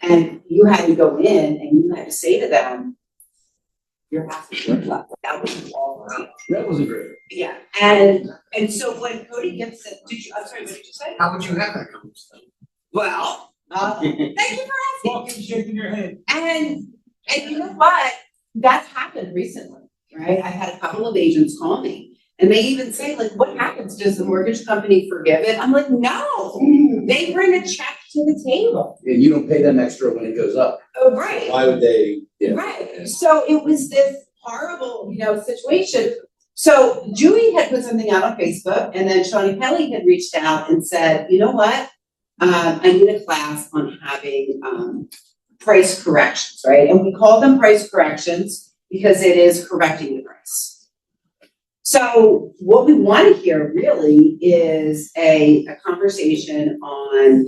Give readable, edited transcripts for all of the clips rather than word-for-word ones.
And you had to go in and you had to say to them, your house is worth less. That was all right. That wasn't great. Yeah, and so when Cody gets it, I'm sorry, what did you say? How would you have that conversation? Well, thank you for asking. Walking, shaking your head. And you know what? That's happened recently, right? I've had a couple of agents call me and they even say, like, what happens? Does the mortgage company forgive it? I'm like, no, they bring a check to the table. And you don't pay them extra when it goes up. Oh, right. Why would they? Yeah. Right. So it was this horrible, situation. So Julie had put something out on Facebook and then Shawnee Kelly had reached out and said, you know what? I need a class on having, price corrections, right? And we call them price corrections because it is correcting the price. So what we want to hear really is a conversation on,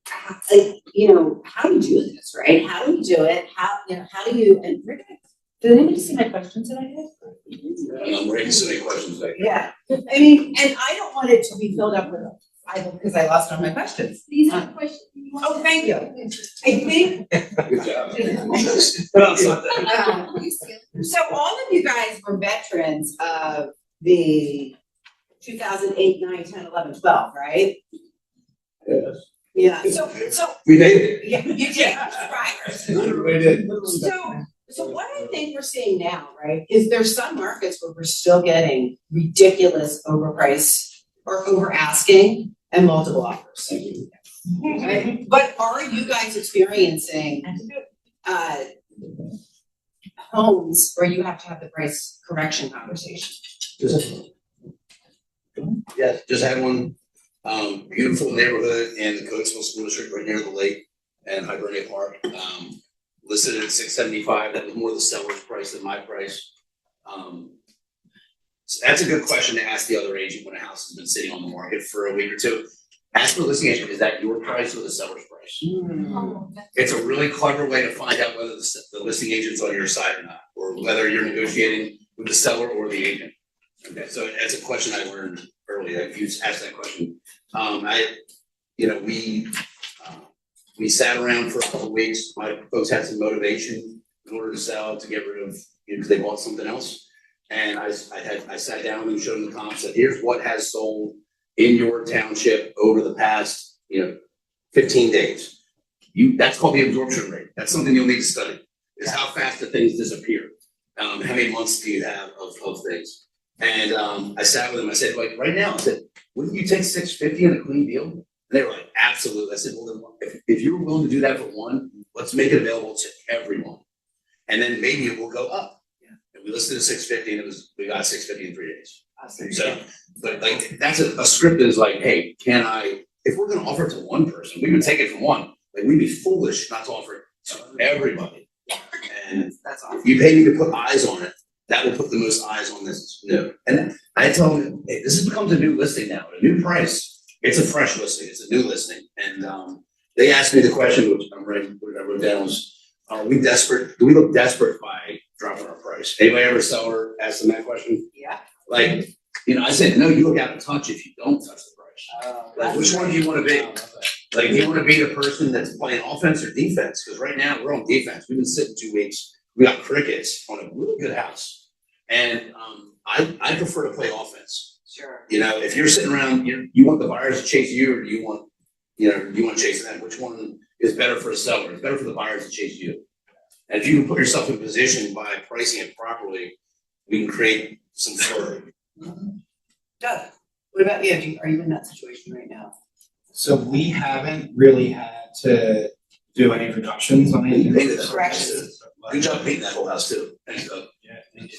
how do you do this, right? How do you do it? How do you, and did anybody see my questions that I had? I'm ready to see any questions back. Yeah, I mean, and I don't want it to be filled up with, because I lost all my questions. These are the questions. Oh, thank you. I think, Good job. so all of you guys were veterans of the 2008, 9, 10, 11, 12, right? Yes. Yeah, so, We made it. yeah, you did, subscribers. We did. So what I think we're seeing now, right, is there's some markets where we're still getting ridiculous overpriced or over asking and multiple offers. Right? But are you guys experiencing homes where you have to have the price correction conversation? Yes, just had one, beautiful neighborhood in the Coatesville School District right near the lake and Hibernia Park. Listed at $675, that was more the seller's price than my price. So that's a good question to ask the other agent when a house has been sitting on the market for a week or two. Ask the listing agent, is that your price or the seller's price? It's a really clever way to find out whether the listing agent's on your side or not, or whether you're negotiating with the seller or the agent. Okay, so that's a question I learned earlier, if you asked that question. We sat around for a couple of weeks, my folks had some motivation in order to sell, to get rid of, because they bought something else. And I sat down and showed them the comps, said, here's what has sold in your township over the past, 15 days. That's called the absorption rate. That's something you'll need to study, is how fast the things disappear. How many months do you have of things? And I sat with them, I said, like, right now, I said, wouldn't you take $650 in a clean deal? And they were like, absolutely. I said, well, then if you were willing to do that for one, let's make it available to everyone. And then maybe it will go up. We listed at $650 and we got $650 in 3 days. So, but like, that's a script that is like, hey, if we're gonna offer it to one person, we would take it from one, like we'd be foolish not to offer it to everybody. And That's awesome. you pay me to put eyes on it, that will put the most eyes on this new. And I tell them, hey, this becomes a new listing now, a new price. It's a fresh listing, it's a new listing. And they asked me the question, which I wrote down was, are we desperate? Do we look desperate by dropping our price? Anybody ever sell or ask them that question? Yeah. Like, I said, no, you look out of touch if you don't touch the price. Like, which one do you want to be? Like, do you want to be the person that's playing offense or defense? Because right now we're on defense. We've been sitting 2 weeks. We got crickets on a really good house. And I prefer to play offense. Sure. If you're sitting around, you want the buyers to chase you, or do you want to chase them? Which one is better for a seller? It's better for the buyers to chase you. And if you can put yourself in position by pricing it properly, we can create some flurry. Doug, what about you? Are you in that situation right now? So we haven't really had to do any reductions on anything. Painted that. Corrections. Good job painting that whole house too. Thanks, Doug. Yeah, thank you.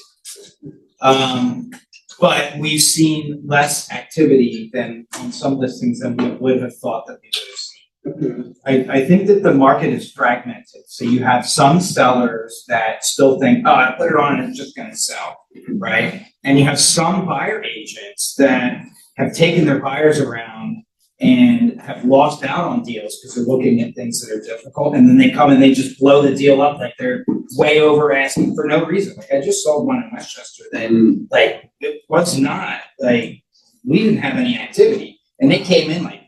But we've seen less activity than on some listings than we would have thought that we would have seen. I think that the market is fragmented. So you have some sellers that still think, oh, I put it on and it's just gonna sell, right? And you have some buyer agents that have taken their buyers around and have lost out on deals because they're looking at things that are difficult, and then they come and they just blow the deal up, like they're way over asking for no reason. Like I just sold one in Westchester that like it was not like we didn't have any activity, and they came in like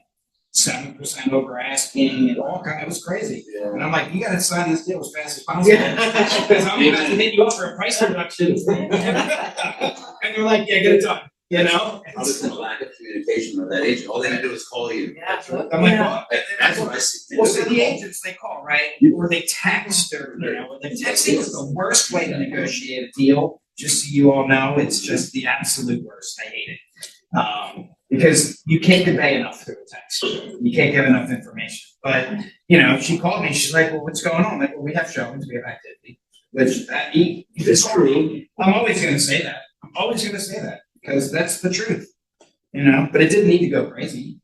7% over asking and all kind, it was crazy. And I'm like, you gotta sign this deal as fast as possible. Because I'm about to hit you up for a price reduction. And you're like, yeah, get it done, you know? Probably from a lack of communication with that agent, all they had to do is call you. Yeah. I'm like, well, That's what I see. well, so the agents, they call, right? Or they text, or, you know, the texting is the worst way to negotiate a deal. Just so you all know, it's just the absolute worst. I hate it. Because you can't convey enough through a text. You can't give enough information. But, you know, she called me, she's like, well, what's going on? I'm like, well, we have showings, we have activity. Which, It's true. I'm always gonna say that. I'm always gonna say that, because that's the truth. You know, but it didn't need to go crazy.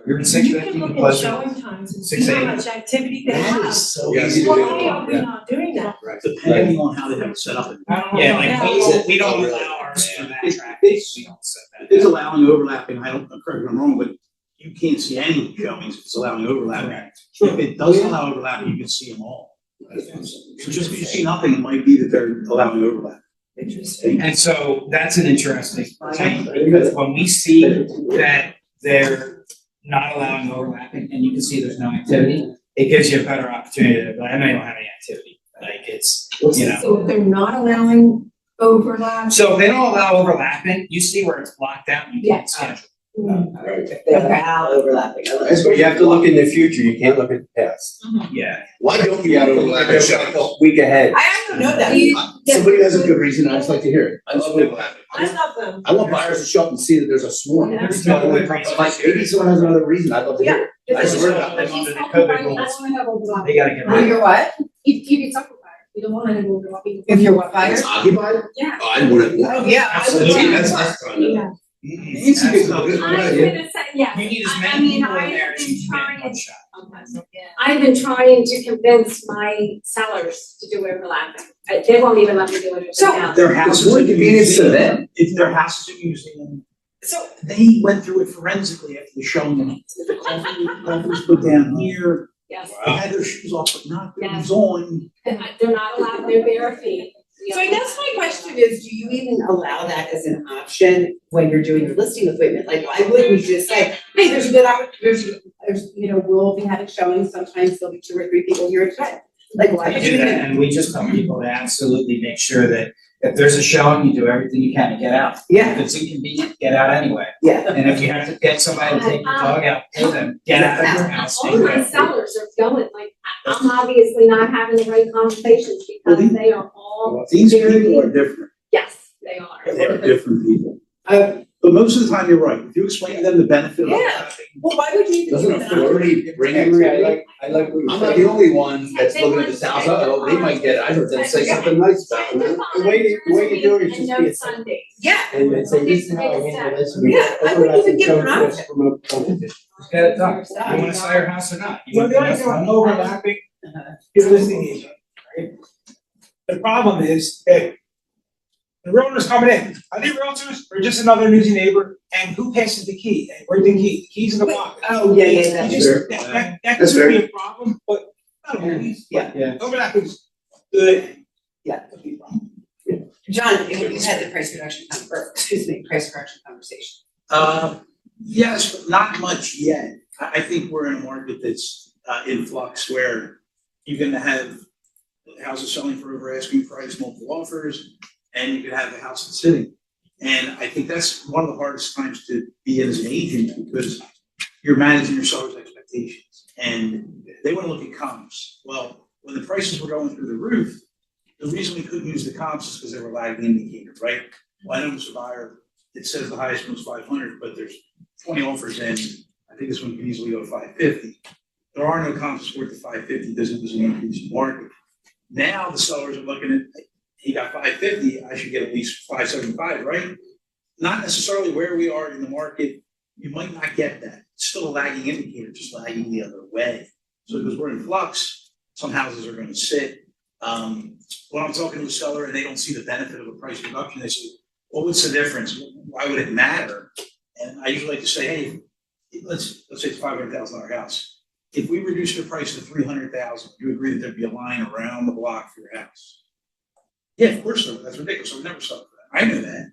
We were at You can 6:50 look at plus. showing times and see 6:80. how much activity they That have. is so Yeah, easy you to do. Why are we do. not doing that? Depending on how they have it set up. Yeah, like we don't Yeah. allow ours for that It's- traffic. it's- We don't set that. It's allowing overlapping, I don't, correct me if I'm wrong, but you can't see any showings if it's allowing overlapping. Correct. If it doesn't allow overlapping, you can see them all. So just because you see nothing, it might be that they're allowing overlap. Interesting. And so that's an interesting thing, because when we see that they're not allowing overlapping and you can see there's no activity, it gives you a better opportunity to, I know you don't have any activity, like it's, you know. So if they're not allowing overlap. So if they don't allow overlapping, you see where it's blocked out, and you Yeah. can't schedule. If they allow overlapping. I like But you have to look in the future, you can't look at the past. Yeah. Why don't you You have have to overlap look in at showings? a week ahead. I don't know that. Somebody has a good reason, I'd just like to hear it. I love overlapping. I love them. I want buyers to show up and see that there's a swarm. Yeah. There's no good reason. Like, maybe someone has another reason, I'd love to hear it. I just saw them under the COVID rules. wanna have overlap. They gotta get Well, rid of you're what? If it's occupied, we don't wanna have overlap. If you're what, buyer? It's occupied? Yeah. Oh, I wouldn't. Oh, yeah. Absolutely. That's fine. Yeah. It's a good Absolutely. good I'm idea. gonna say, yeah, You need as I many mean, people in I there have as been you can in trying- one shot. I've been trying to convince my sellers to do overlapping. They won't even let me do it So- now. Their house is It's more a convenience to museum. them. If their house is a museum, So, they went through it forensically after the show. And the coffee was put down here, Yes, they had their shoes off, but not their Yes. shoes on. they're not allowed their bare feet. so I guess my question is, do you even allow that as an option when you're doing your listing appointment? Like, why wouldn't we just say, hey, there's a good opportunity, there's, you know, we'll be having showings, sometimes there'll be 2 or 3 people here today. Like, why We would do you that, even? and we just tell people to absolutely make sure that if there's a showing, you do everything you can to get out. Yeah. If it's inconvenient, get out anyway. Yeah. And if you have to get somebody to take your dog out, pay them, get out of your house. All my sellers are going, like, I'm obviously not having the right conversations because they are all, These people are different. yes, they are. They are different people. Um, But most of the time, you're right. If you explain to them the benefit of Yeah. overlapping, well, why would you even do Doesn't that? authority bring activity? I like what I'm you're not saying. the only one that's looking at this house, oh, they might get it, I heard them say something nice about And it. the way you do it is and just no be a- Sundays. Yeah, And then say, this is how I handle this. Yeah, I wouldn't even give them an option. Promote competition. Get it done. You wanna sell your house or not? You So want the only thing on overlapping is listing agent, right? The problem is, hey, the realtor's coming in, are they realtors or just another nosy neighbor? And who passes the key? And where's the key? The key's in the pocket. Oh, yeah, yeah, that's You just- fair. That That's could be fair. a problem, but not always. Yeah. Yeah. Overlapping's good. Yeah. Could be a problem. John, you had the price reduction, price correction conversation. yes, but not much yet. I think we're in a market that's in flux where you're gonna have houses selling for over asking price, multiple offers, and you could have a house that's sitting. And I think that's one of the hardest times to be in as an agent because you're managing your seller's expectations and they wanna look at comps. Well, when the prices were going through the roof, the reason we couldn't use the comps is because they were lagging indicators, right? Well, I know Mr. Buyer, it says the highest one was 500, but there's 20 offers in. I think this one could easily go to 550. There are no comps to support the 550, there's an increase in market. Now the sellers are looking at, he got 550, I should get at least 575, right? Not necessarily where we are in the market, you might not get that. It's still a lagging indicator, just lagging the other way. So because we're in flux, some houses are gonna sit. When I'm talking to a seller and they don't see the benefit of a price reduction, they say, well, what's the difference? Why would it matter? And I usually like to say, hey, let's say it's a $500,000 house. If we reduce your price to $300,000, you agree that there'd be a line around the block for your house? Yeah, of course, so that's ridiculous. I would never sell for that. I know that.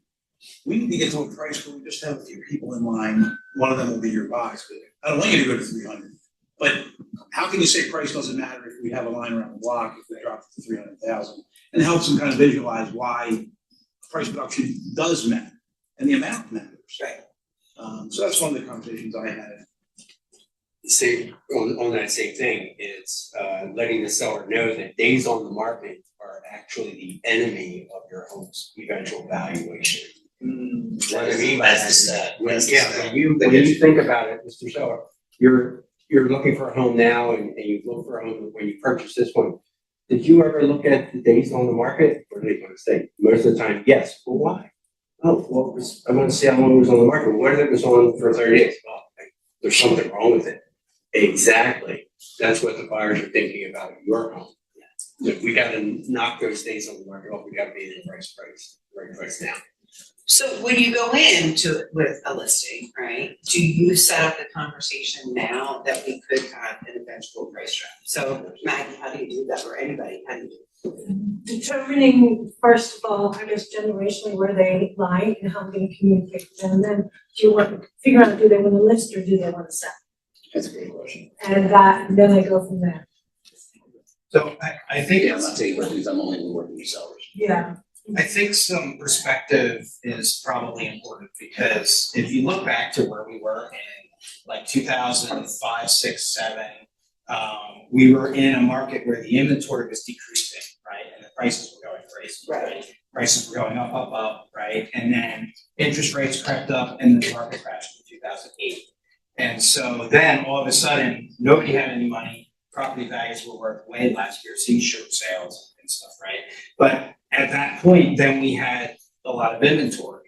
we need to get to a price where we just have a few people in line, one of them will be your box, but I don't want you to go to 300. But how can you say price doesn't matter if we have a line around the block, if we drop it to 300,000? And it helps them kind of visualize why price reduction does matter, and the amount matters. Right. So that's one of the conversations I had. Same, on that same thing, it's letting the seller know that days on the market are actually the enemy of your home's eventual valuation. What I mean by that, when you think about it, Mr. Seller, you're looking for a home now and you look for a home when you purchase this one. Did you ever look at the days on the market? What are they gonna say? Most of the time, yes. Well, why? Oh, well, I want to see how long it was on the market. What if it was on for 30 days? Well, there's something wrong with it. Exactly. That's what the buyers are thinking about your home. If we gotta knock those days on the market off, we gotta be in the right price now. So when you go into it with a listing, right, do you set up the conversation now that we could have an eventual price drop? So Maggie, how do you do that, or anybody, how do you do that? Determining, first of all, I guess generationally where they lie and how I'm gonna communicate with them, and then do you want to figure out, do they want to list or do they want to sell? That's a great question. And then I go from there. So I think Yeah, I'm not taking refuge, I'm only working with sellers. Yeah. I think some perspective is probably important because if you look back to where we were in like 2005, 6, 7, we were in a market where the inventory was decreasing, right? And the prices were going crazy, right? Prices were going up, right? And then interest rates crept up and the market crashed in 2008. And so then all of a sudden, nobody had any money, property values were worth way last year, seeing short sales and stuff, right? But at that point, then we had a lot of inventory.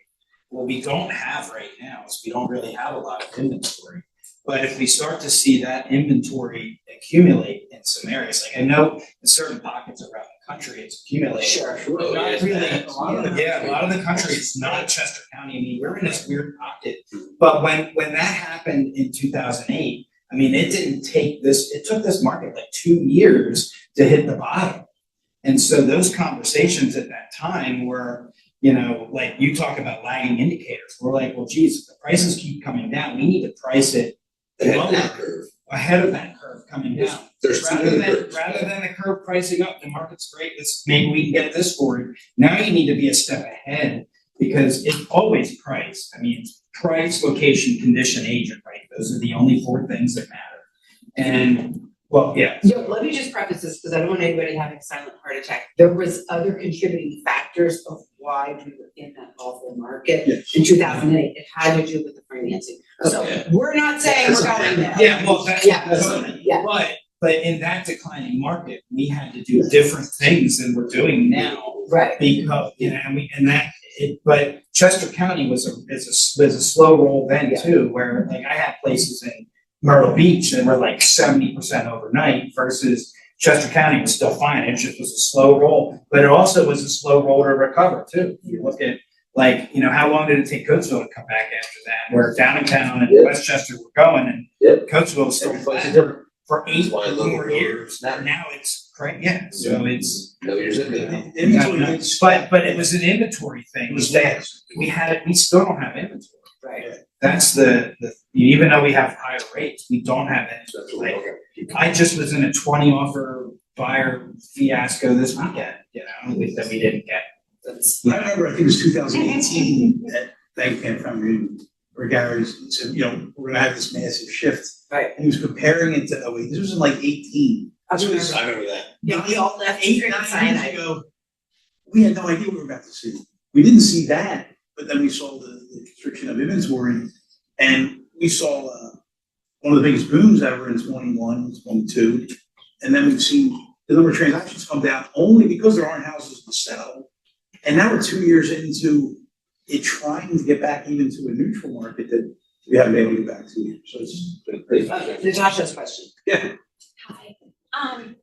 What we don't have right now is we don't really have a lot of inventory. But if we start to see that inventory accumulate in some areas, like I know in certain pockets around the country, it's accumulating. Sure. But not really, a lot of the country is not Chester County. I mean, we're in this weird pocket. But when that happened in 2008, I mean, it took this market like 2 years to hit the bottom. And so those conversations at that time were, you know, like you talk about lagging indicators. We're like, well, geez, if the prices keep coming down, we need to price it ahead of that curve coming down. Rather than the curve pricing up, the market's great, maybe we can get this forward. Now you need to be a step ahead because it's always price. I mean, it's price, location, condition, agent, right? Those are the only 4 things that matter. And well, yeah. Yo, let me just preface this because I don't want anybody having a silent heart attack. There was other contributing factors of why we were in that awful market in 2008. It had to do with the financing. So we're not saying we're going there. Yeah, well, that's totally. Yeah. But in that declining market, we had to do different things than we're doing now. Right. Because, you know, but Chester County was a slow roll then too, where like I had places in Myrtle Beach and we're like 70% overnight versus Chester County was still fine. It just was a slow roll, but it also was a slow roll to recover too. If you look at like, you know, how long did it take Coatesville to come back after that? Where downtown and Westchester were going and Coatesville was still flat for 8 more years. Now it's great, yeah. So it's No, you're but it was an inventory thing. We still don't have inventory. Right. That's the even though we have higher rates, we don't have inventory. Like, I just was in a 20 offer buyer fiasco this weekend, you know, that we didn't get. I remember, I think it was 2018 at Bank Camp Foundry, where Gary said, you know, we're gonna have this massive shift. Right. And he was comparing it to, this was in like 18. I remember that. Yeah, we all left 8 or 9 years ago, we had no idea what we were about to see. We didn't see that, but then we saw the constriction of inventory, and we saw one of the biggest booms ever in 21, 22, and then we've seen the number of transactions come down only because there aren't houses to sell. And now we're 2 years into it trying to get back even to a neutral market that we haven't been able to get back to yet. So it's been pretty Natasha's question. Yeah. Hi.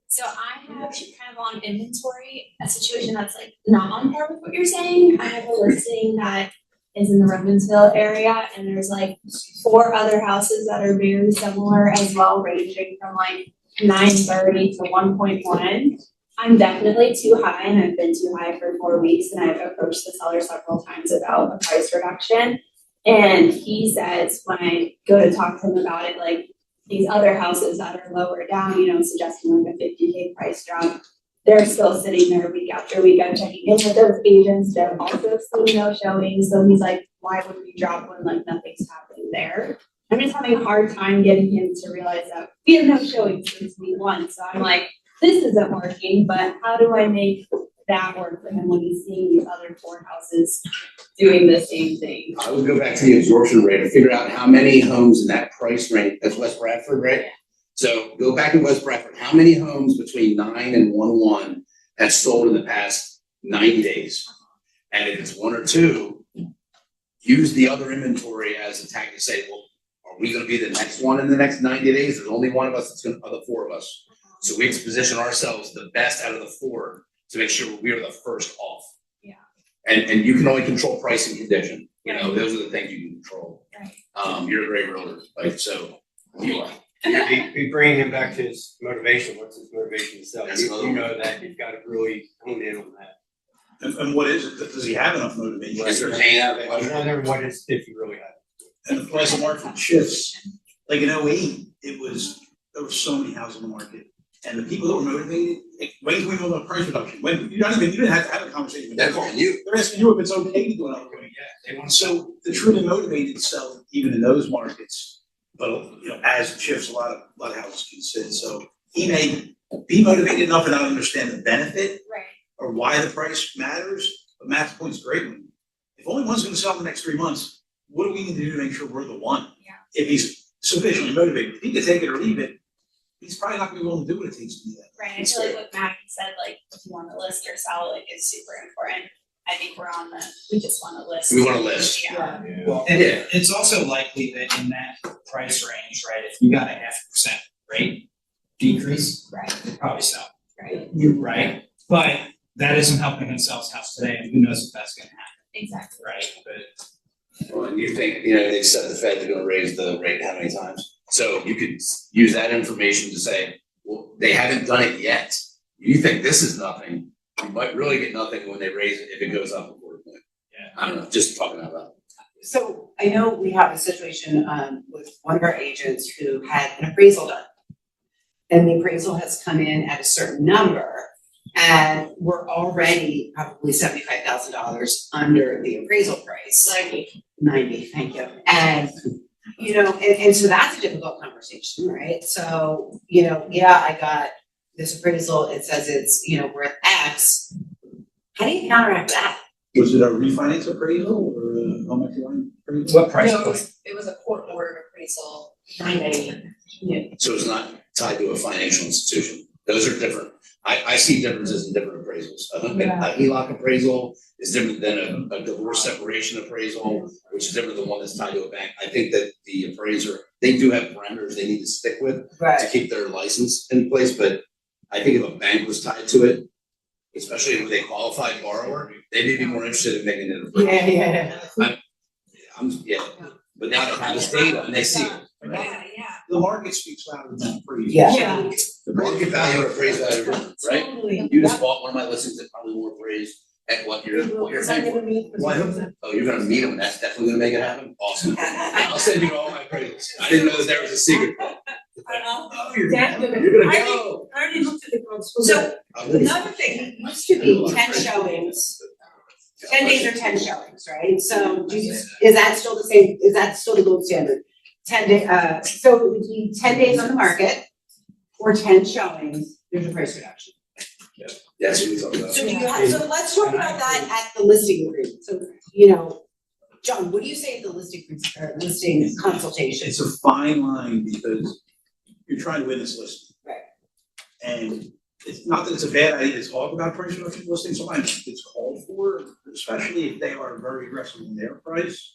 So I have kind of on inventory, a situation that's like not on par with what you're saying. I have a listing that is in the Redmondsville area and there's like 4 other houses that are very similar as well, ranging from like 930 to 1.1. I'm definitely too high and I've been too high for 4 weeks and I've approached the seller several times about a price reduction. And he says when I go to talk to him about it, like these other houses that are lower down, you know, suggesting like a 50K price drop, they're still sitting there week after week. I'm checking in with those agents, they're also seeing no showings. So he's like, why would we drop when like nothing's happening there? I'm just having a hard time getting him to realize that we have no showings since week 1. So I'm like, this isn't working, but how do I make that work for him when he's seeing these other 4 houses doing the same thing? I would go back to the absorption rate and figure out how many homes in that price range, that's West Bradford, right? So go back to West Bradford, how many homes between 9 and 1-1 have sold in the past 90 days? And if it's 1 or 2, use the other inventory as a tactic to say, well, are we gonna be the next one in the next 90 days? There's only one of us that's gonna, of the 4 of us. So we have to position ourselves the best out of the 4 to make sure we are the first off. Yeah. And you can only control price and condition, you know, those are the things you can control. Right. You're a great realtor, like, so you are. Be bringing him back to his motivation, what's his motivation to sell? That's You another you know that, you've got to really hone in on that. And what is it? Does he have enough motivation? Is there paying out? I wonder what is, if you really have. And the price of market shifts. Like in 08, there were so many houses on the market. And the people that were motivated, like, when can we know about price reduction? When, you didn't have to have a conversation with them. They're calling you. They're asking you if it's okay to do another one. Yeah, they want So the truly motivated sell even in those markets, but you know, as it shifts, a lot of houses can sit. So he may be motivated enough and not understand the benefit Right. or why the price matters. But Matt's point's a great one. If only one's gonna sell in the next 3 months, what do we need to do to make sure we're the one? Yeah. If he's sufficiently motivated, if he can take it or leave it, he's probably not gonna be willing to do what it takes to do that. Right, I feel like what Matt said, like, if you want to list or sell, like, is super important. I think we're on we just want to list. We want to list. Yeah. Well, and it's also likely that in that price range, right, if you got a 0.5% rate decrease, Right, you'd probably sell, right, right? But that isn't helping him sell his house today, and who knows if that's gonna happen, exactly. right? But Well, and you think, you know, they said the Fed are gonna raise the rate how many times? So you could use that information to say, well, they haven't done it yet. You think this is nothing, you might really get nothing when they raise it if it goes up a quarter point. Yeah. I don't know, just talking out loud. So I know we have a situation with one of our agents who had an appraisal done. And the appraisal has come in at a certain number, and we're already probably $75,000 under the appraisal price. 90, thank you. And, you know, and so that's a difficult conversation, right? So, you know, yeah, I got this appraisal, it says it's, you know, worth X. How do you counteract that? Was it a refinance appraisal or a home equity line appraisal? what price No, point? it was a court ordered appraisal, 980. So it's not tied to a financial institution. Those are different. I see differences in different appraisals. A HELOC appraisal is different than a divorce separation appraisal, which is different than one that's tied to a bank. I think that the appraiser, they do have parameters they need to stick with to keep their license in place, but I think if a bank was tied to it, especially with a qualified borrower, they may be more interested in making it appraisal. But now they have this data and they see it. Yeah. The market speaks louder than appraisal. Yeah. The market value or appraised value, right? Totally. You just bought one of my listings that probably more appraised at what you're paying for. Why? Oh, you're gonna meet them, that's definitely gonna make it happen? Awesome. I'll send you all my appraisals. I didn't know that there was a secret. Oh, you're Definitely. You're gonna I go. already looked at the quotes. So another thing, it used to be 10 showings, 10 days or 10 showings, right? So is that still the same, is that still the gold standard? 10 day, so it would be 10 days on the market or 10 showings, there's a price reduction. That's what we talking about. So do you have, so let's talk about that at the listing agreement. So, you know, John, what do you say at the listing consultation? It's a fine line because you're trying to win this listing. Right. And it's not that it's a bad idea to talk about price reduction listings, sometimes it's called for, especially if they are very aggressive in their price.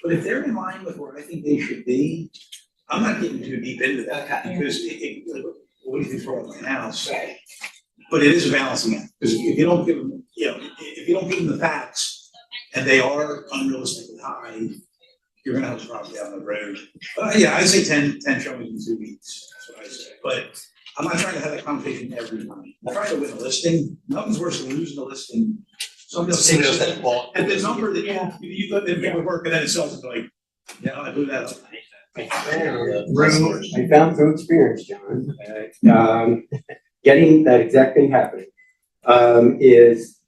But if they're in line with where I think they should be, I'm not getting too deep into that. Okay. Because what do you think's wrong with my house? Right. But it is a balancing act, because if you don't give them, you know, if you don't give them the facts and they are unrealistically high, you're gonna have a problem down the road. Yeah, I say 10 showings in 2 weeks, that's what I say. But I'm not trying to have that conversation every time. I'm trying to win a listing. Nothing's worse than losing a listing. Somebody else Somebody else says that bought. and the number that you thought it would work, and then it sells, it's like, yeah, I blew that up. I found through experience, John, getting that exact thing happening, is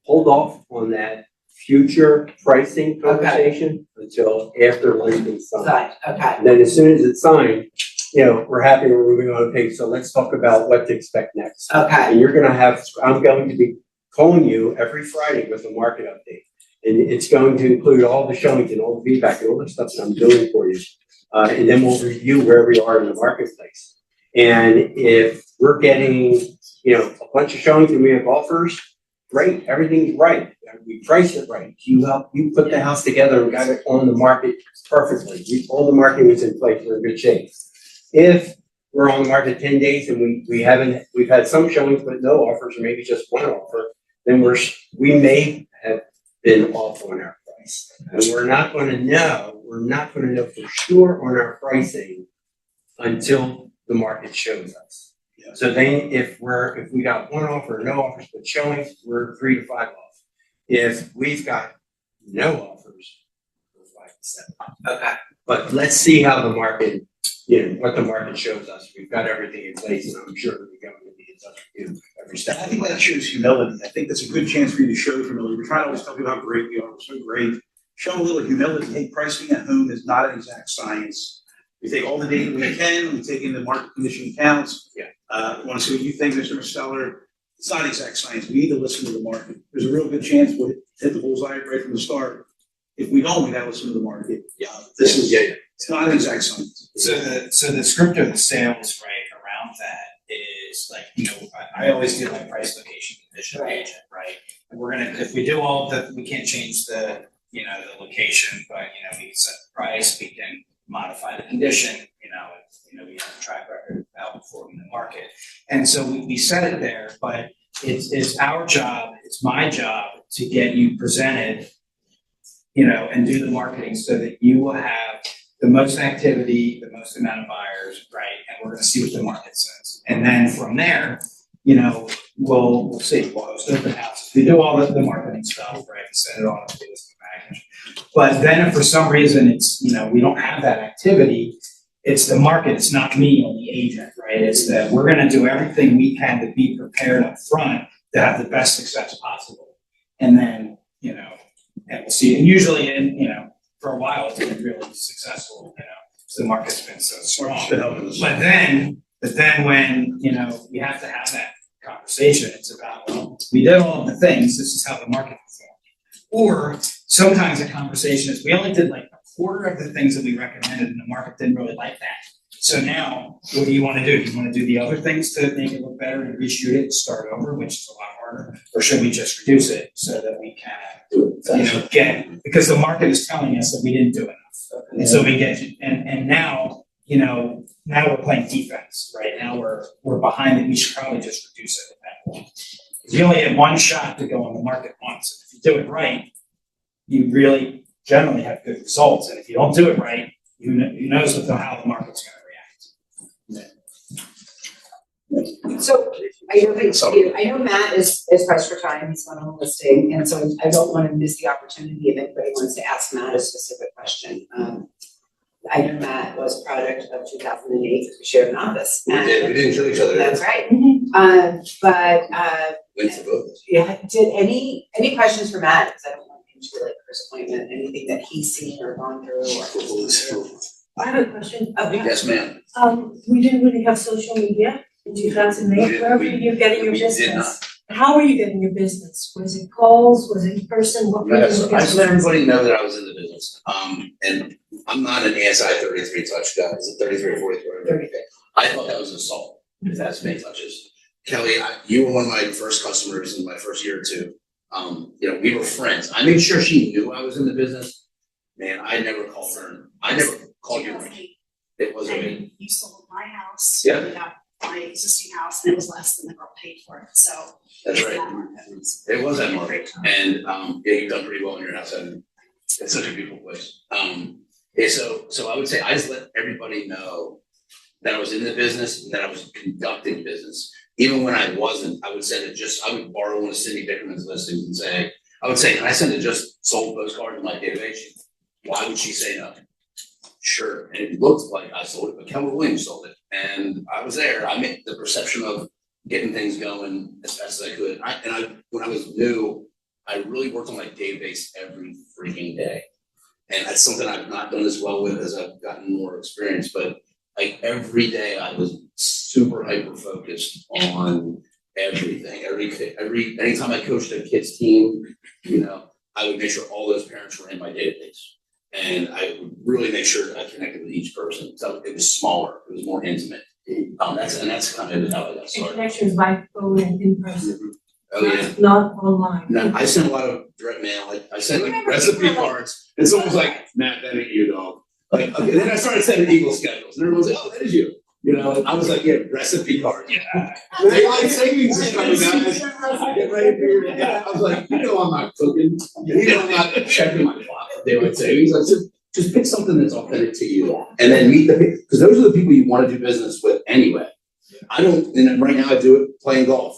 hold off on that future pricing conversation until after listing's signed. Right, okay. And then as soon as it's signed, you know, we're happy, we're moving on to page, so let's talk about what to expect next. Okay. And you're gonna have, I'm going to be calling you every Friday with a market update. And it's going to include all the showings and all the feedback and all the stuff that I'm doing for you. And then we'll review where we are in the marketplace. And if we're getting, you know, a bunch of showings and we have offers, great, everything's right. We priced it right. You put the house together and got it on the market perfectly. All the marketing was in place, we're in good shape. If we're on the market 10 days and we've had some showings but no offers, or maybe just one offer, then we may have been off on our price. And we're not gonna know for sure on our pricing until the market shows us. Yeah. So then if we got one offer, no offers, but showings, we're 3 to 5 off. If we've got no offers, we're 5 to 7. Okay. But let's see how the market, you know, what the market shows us. We've got everything in place, and I'm sure we're going to be in touch with you every step. I think that shows humility. I think that's a good chance for you to show humility. We're trying to always tell people how great we are. We're so great. Show a little humility. Hey, pricing at home is not an exact science. We take all the data we can. We take in the market condition counts. Yeah. Want to see what you think, Mr. Seller. It's not exact science. We need to listen to the market. There's a real good chance we'll hit the bullseye right from the start. If we don't, we gotta listen to the market. This is, it's not an exact science. So the script of the sales, right, around that is like, you know, I always do my price, location, condition, agent, right? And we're gonna, if we do all the, we can't change the, you know, the location, but, you know, we can set the price, we can modify the condition, you know, we have a track record of outperforming the market. And so we set it there, but it's our job, it's my job to get you presented, you know, and do the marketing so that you will have the most activity, the most amount of buyers, right? And we're gonna see what the market says. And then from there, you know, we'll see, we'll host open houses. We do all the marketing stuff, right? Send it on to the listing package. But then if for some reason it's, you know, we don't have that activity, it's the market, it's not me or the agent, right? It's that we're gonna do everything we can to be prepared up front to have the best success possible. And then, you know, and we'll see. And usually, you know, for a while, it's been really successful, you know, because the market's been so strong. But then when, you know, we have to have that conversation, it's about, well, we did all of the things, this is how the market performed. Or sometimes the conversation is, we only did like a quarter of the things that we recommended and the market didn't really like that. So now, what do you want to do? Do you want to do the other things to make it look better and reshoot it and start over, which is a lot harder? Or should we just reduce it so that we can, you know, get, because the market is telling us that we didn't do enough. And so we get, and now, you know, now we're playing defense, right? Now we're behind it. We should probably just reduce it at that point. You only have one shot to go on the market once. If you do it right, you really generally have good results. And if you don't do it right, who knows how the market's going to react. So I know Matt is pressed for time, he's on a listing, and so I don't want to miss the opportunity if anybody wants to ask Matt a specific question. I know Matt was a product of 2008, because we shared an office. We didn't kill each other. That's right. Wins the vote. Yeah, did any questions for Matt? Because I don't want him to be late for his appointment, anything that he's seen or gone through or. I have a question. Yes, ma'am. We didn't really have social media in 2008. Where were you getting your We did business? How were you getting your business? Was it calls? Was it in person? What were you Yes, doing? I just let everybody know that I was in the business. And I'm not an ASI 33 touch guy. Is it 33 or 43? I thought that was an assault, if that's many touches. Kelly, you were one of my first customers in my first year or two. You know, we were friends. I made sure she knew I was in the business. Man, I never called her. I never called you. It wasn't me. And you sold my house. Yeah. We got my existing house and it was less than the girl paid for it, so. That's right. that market was- It was that market, and yeah, you've done pretty well in your house, and it's such a beautiful place. Yeah, so I would say I just let everybody know that I was in the business, and that I was conducting business. Even when I wasn't, I would send it I would borrow one of Cindy Bickerman's listings and say, can I send it just sold postcard to my database? Why would she say no? Sure, and it looked like I sold it, but Keller Williams sold it, and I was there. I made the perception of getting things going as fast as I could. When I was new, I really worked on my database every freaking day. And that's something I've not done as well with as I've gotten more experience, but like every day I was super hyper focused on everything. Anytime I coached a kids team, I would make sure all those parents were in my database. And I would really make sure that I connected with each person. So it was smaller, it was more intimate. That's kind of how I got And started. connections by phone and in person, Oh, yeah. not online. No, I sent a lot of direct mail, I sent like recipe cards, and someone was like, Matt, that ain't you, dog. Like, okay, then I started sending Eagle schedules, and everyone's like, oh, that is you. I was like, yeah, recipe card, yeah. Daylight savings is coming, guys. Get ready for your, I was like, I'm not cooking, I'm not checking my clock for daylight savings. I said, just pick something that's authentic to you, and then meet because those are the people you want to do business with anyway. And right now I do it playing golf.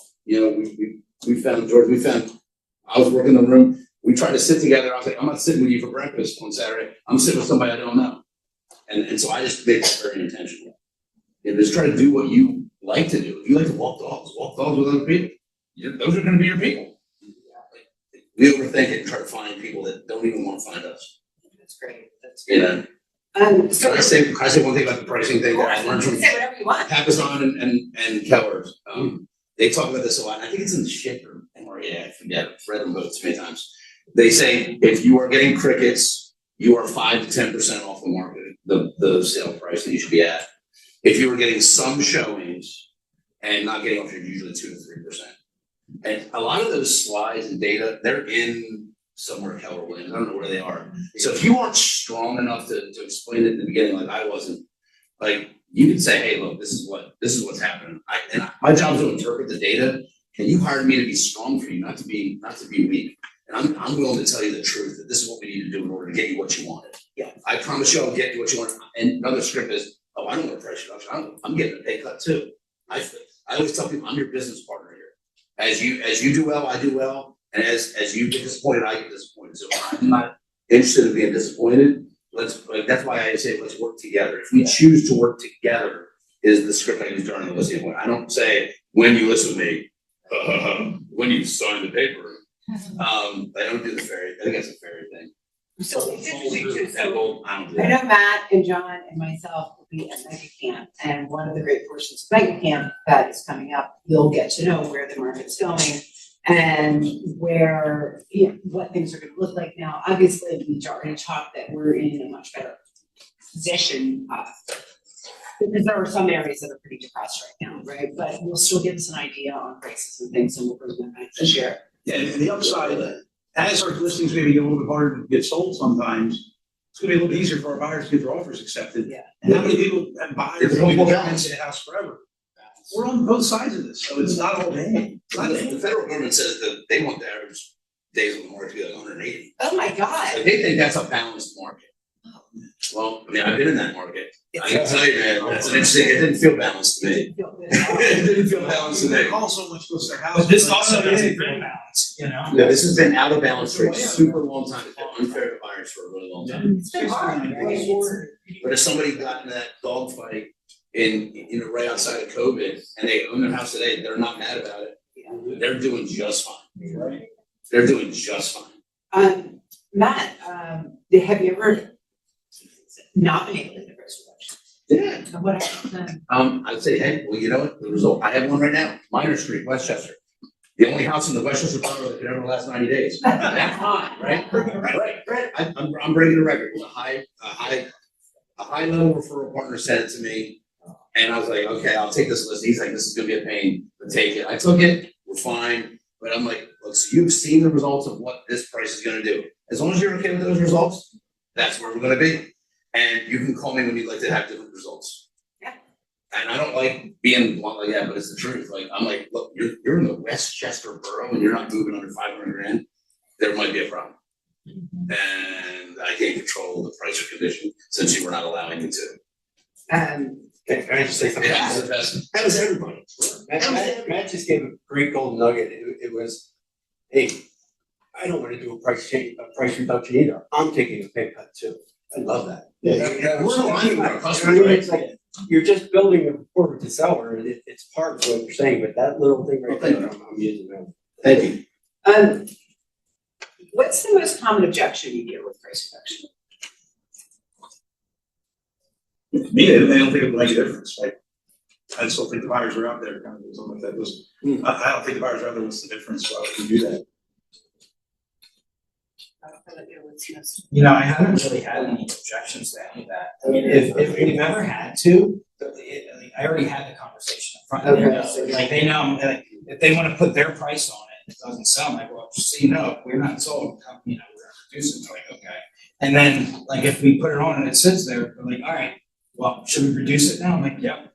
We found, I was working in the room, we tried to sit together, I was like, I'm not sitting with you for breakfast on Saturday, I'm sitting with somebody I don't know. And so I just made that very intentional. Just try to do what you like to do. If you like to walk dogs with other people. Those are gonna be your people. We overthink it and try to find people that don't even want to find us. That's great, that's great. Can I say one thing about the pricing thing that I learned from Say whatever you want. Papazon and Keller's? They talk about this a lot, and I think it's in the ship or I forget, I've read them both too many times. They say if you are getting crickets, you are 5 to 10% off the market, the sale price that you should be at. If you are getting some showings and not getting off, you're usually 2 to 3%. And a lot of those slides and data, they're in somewhere Keller Williams, I don't know where they are. So if you aren't strong enough to explain it in the beginning, like I wasn't, like you can say, hey, look, this is what's happening. My job is to interpret the data, and you hired me to be strong for you, not to be weak. And I'm willing to tell you the truth that this is what we need to do in order to get you what you wanted. Yeah. I promise you I'll get you what you want. And another script is, oh, I don't want a price reduction. I'm getting a pay cut too. I always tell people I'm your business partner here. As you do well, I do well. And as you get disappointed, I get disappointed. So I'm not interested in being disappointed. That's why I say let's work together. If we choose to work together, is the script I use during the listening point. I don't say when you listen to me, when you sign the paper. I don't do the fairy. I think that's a fairy thing. So it's interesting too, I don't do I that. know Matt and John and myself will be at Mega Camp, and one of the great portions of Mega Camp that is coming up, you'll get to know where the market's going and where, what things are gonna look like now. Obviously, we've already talked that we're in a much better position, because there are some areas that are pretty depressed right now, right? But we'll still give us an idea on prices and things, and we'll bring them back this year. Yeah, and the upside, as our listings maybe get a little bit harder to get sold sometimes, it's gonna be a little bit easier for our buyers to get their offers accepted. Yeah. And how many people have buyers It's who more have been balance. in the house forever? We're on both sides of this, so it's not all bad. It's not The federal government says that they want the average days on the market to be like 180. Oh my God. So they think that's a balanced market. Well, I mean, I've been in that market. I can tell you, man, that's an interesting, it didn't feel balanced to me. It didn't feel balanced to They me. call so much close to their house. But this also doesn't feel balanced, No, this has been out of balance for a super long time. It's been unfair to buyers for a really long time. It's been hard, right? But if somebody got in that dogfight right outside of COVID and they own their house today, they're not mad about it. They're doing just fine. Right. They're doing just fine. Matt, have you ever not been able to get a price reduction? Yeah. And what happened? I'd say, hey, well, you know what? The result, I have one right now, Minor Street, Westchester. The only house in the Westchester borough that could ever last 90 days. That's fine, right? Right. I'm breaking a record. It was a high level referral partner sent it to me. And I was like, okay, I'll take this list. He's like, this is gonna be a pain, but take it. I took it, we're fine. But I'm like, look, so you've seen the results of what this price is gonna do. As long as you're okay with those results, that's where we're gonna be. And you can call me when you'd like to have different results. Yeah. And I don't like being blunt like that, but it's the truth. Like, I'm like, look, you're in the Westchester borough and you're not moving under 500 grand. There might be a problem. And I can't control the price or condition since you were not allowing me to. Can I just say something? Yeah, it's the best. That was everybody. Matt just gave a great gold nugget. It was, hey, I don't wanna do a price reduction either. I'm taking a pay cut too. I love that. Yeah, we're aligning with our You know customers, what I mean? right? It's like, you're just building a rapport with the seller, and it's part of what you're saying, but that little thing right there, I'm using that. Thank you. What's the most common objection you get with price reduction? To me, they don't think it would make a difference, like, I still think the buyers are out there, kind of, something like that, was, I don't think the buyers are out there, what's the difference, why would we do that? You know, I haven't really had any objections to any of that. I mean, if we've ever had to, I already had the conversation up front. They know. Like, they know, like, if they wanna put their price on it, it doesn't sell, like, well, just so you know, we're not sold, you know, we're gonna reduce it, they're like, okay. And then, like, if we put it on and it sits there, they're like, all right, well, should we reduce it now? I'm like, yep.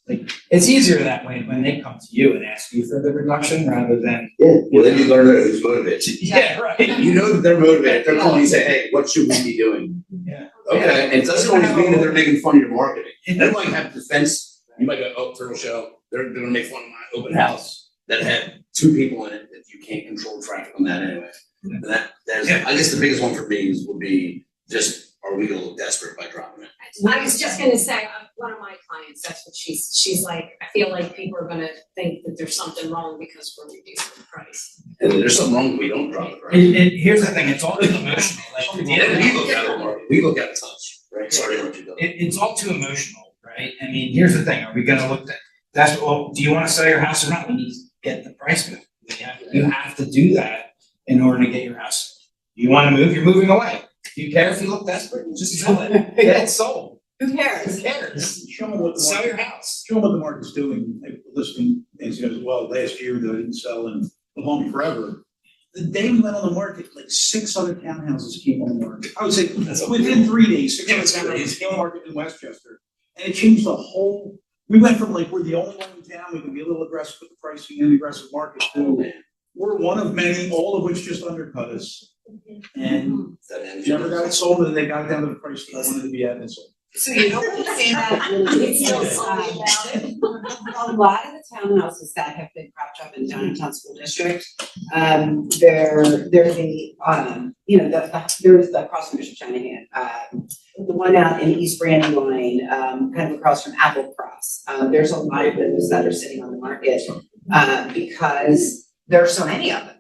Like, it's easier that way when they come to you and ask you for the reduction rather than. Well, then you learn who's motivated. Yeah, right. You know that they're motivated. They're calling you and say, hey, what should we be doing? Yeah. Okay, and it doesn't always mean that they're making fun of your marketing. They might have defense. You might go, oh, Turtle Show, they're gonna make fun of my open house that had 2 people in it, that you can't control traffic on that anyway. And that's, I guess the biggest one for me would be just, are we gonna look desperate by dropping it? I was just gonna say, one of my clients, that's what she's like, I feel like people are gonna think that there's something wrong because we're reducing the price. And there's something wrong if we don't drop it, right? And here's the thing, it's all too emotional, like. Yeah, we look at it, Mark. We look at it touch, right? Sorry to let you go. It's all too emotional, right? I mean, here's the thing, are we gonna look at, that's, well, do you wanna sell your house or not? We need to get the price moved. You have to do that in order to get your house. You wanna move, you're moving away. Do you care if you look desperate? Just sell it, get it sold. Who cares? Who cares? Show them what the Sell market, your house. show them what the market's doing, like, listing, things, you know, as well, last year, that I didn't sell in the home forever. The day we went on the market, like 6 other townhouses came on the market, I would say, within 3 days, 6 other townhouses came on the market in Westchester. And it changed the whole, we went from like, we're the only one in town, we can be a little aggressive with the pricing and the aggressive market, to we're one of many, all of which just undercut us. And never got it sold, and they got it down to the price that I wanted to be at, and so. So you know what saying that really is, a lot of the townhouses that have been propped up in downtown school district, they're the, you know, there's the across from Bishop Shanahan, the one out in East Brandywine, kind of across from Apple Cross. There's a lot of those that are sitting on the market, because there are so many of them.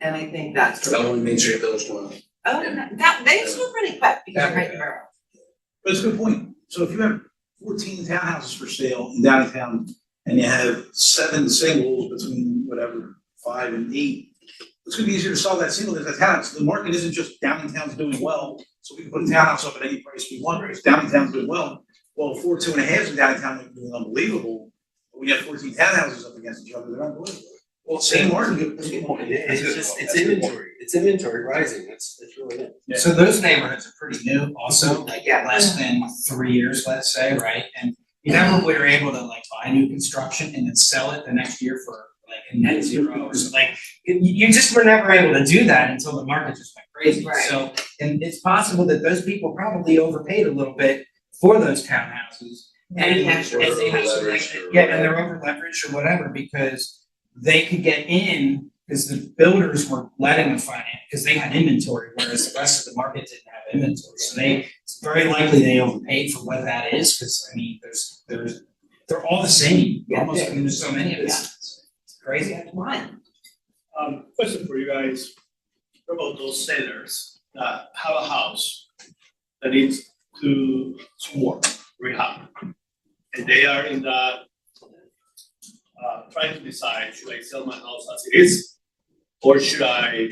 And I think that's. That one Main Street Village one. Oh, that, they still pretty quick because they're right in the borough. But it's a good point. So if you have 14 townhouses for sale in downtown, and you have 7 singles between whatever, 5 and 8, it's gonna be easier to sell that single than that townhouse. The market isn't just downtown's doing well, so we can put a townhouse up at any price we want, because downtown's doing well. Well, 4 2.5s in downtown are doing unbelievable, but when you have 14 townhouses up against each other, they're unbelievable. Well, Same market. It's inventory rising, that's really it. So those neighborhoods are pretty new also, like Yeah. less than 3 years, let's say, right? And you never were able to like buy new construction and then sell it the next year for like a net zero or something. Like, you just were never able to do that until the market just went crazy. Right. So, and it's possible that those people probably overpaid a little bit for those townhouses. And Yeah, and sure. they have some, Leveraged or yeah, and they're over leveraged or whatever, because they could get in, because the builders were letting them finance, because they had inventory, whereas the rest of the market didn't have inventory. So it's very likely they overpaid for what that is, because I mean, they're all the same, Yeah, almost, they- I mean, there's so many of them. It's crazy. One. Question for you guys, what about those sellers that have a house that needs to work, rehab? And they are in the, trying to decide, should I sell my house as it is? Or should I,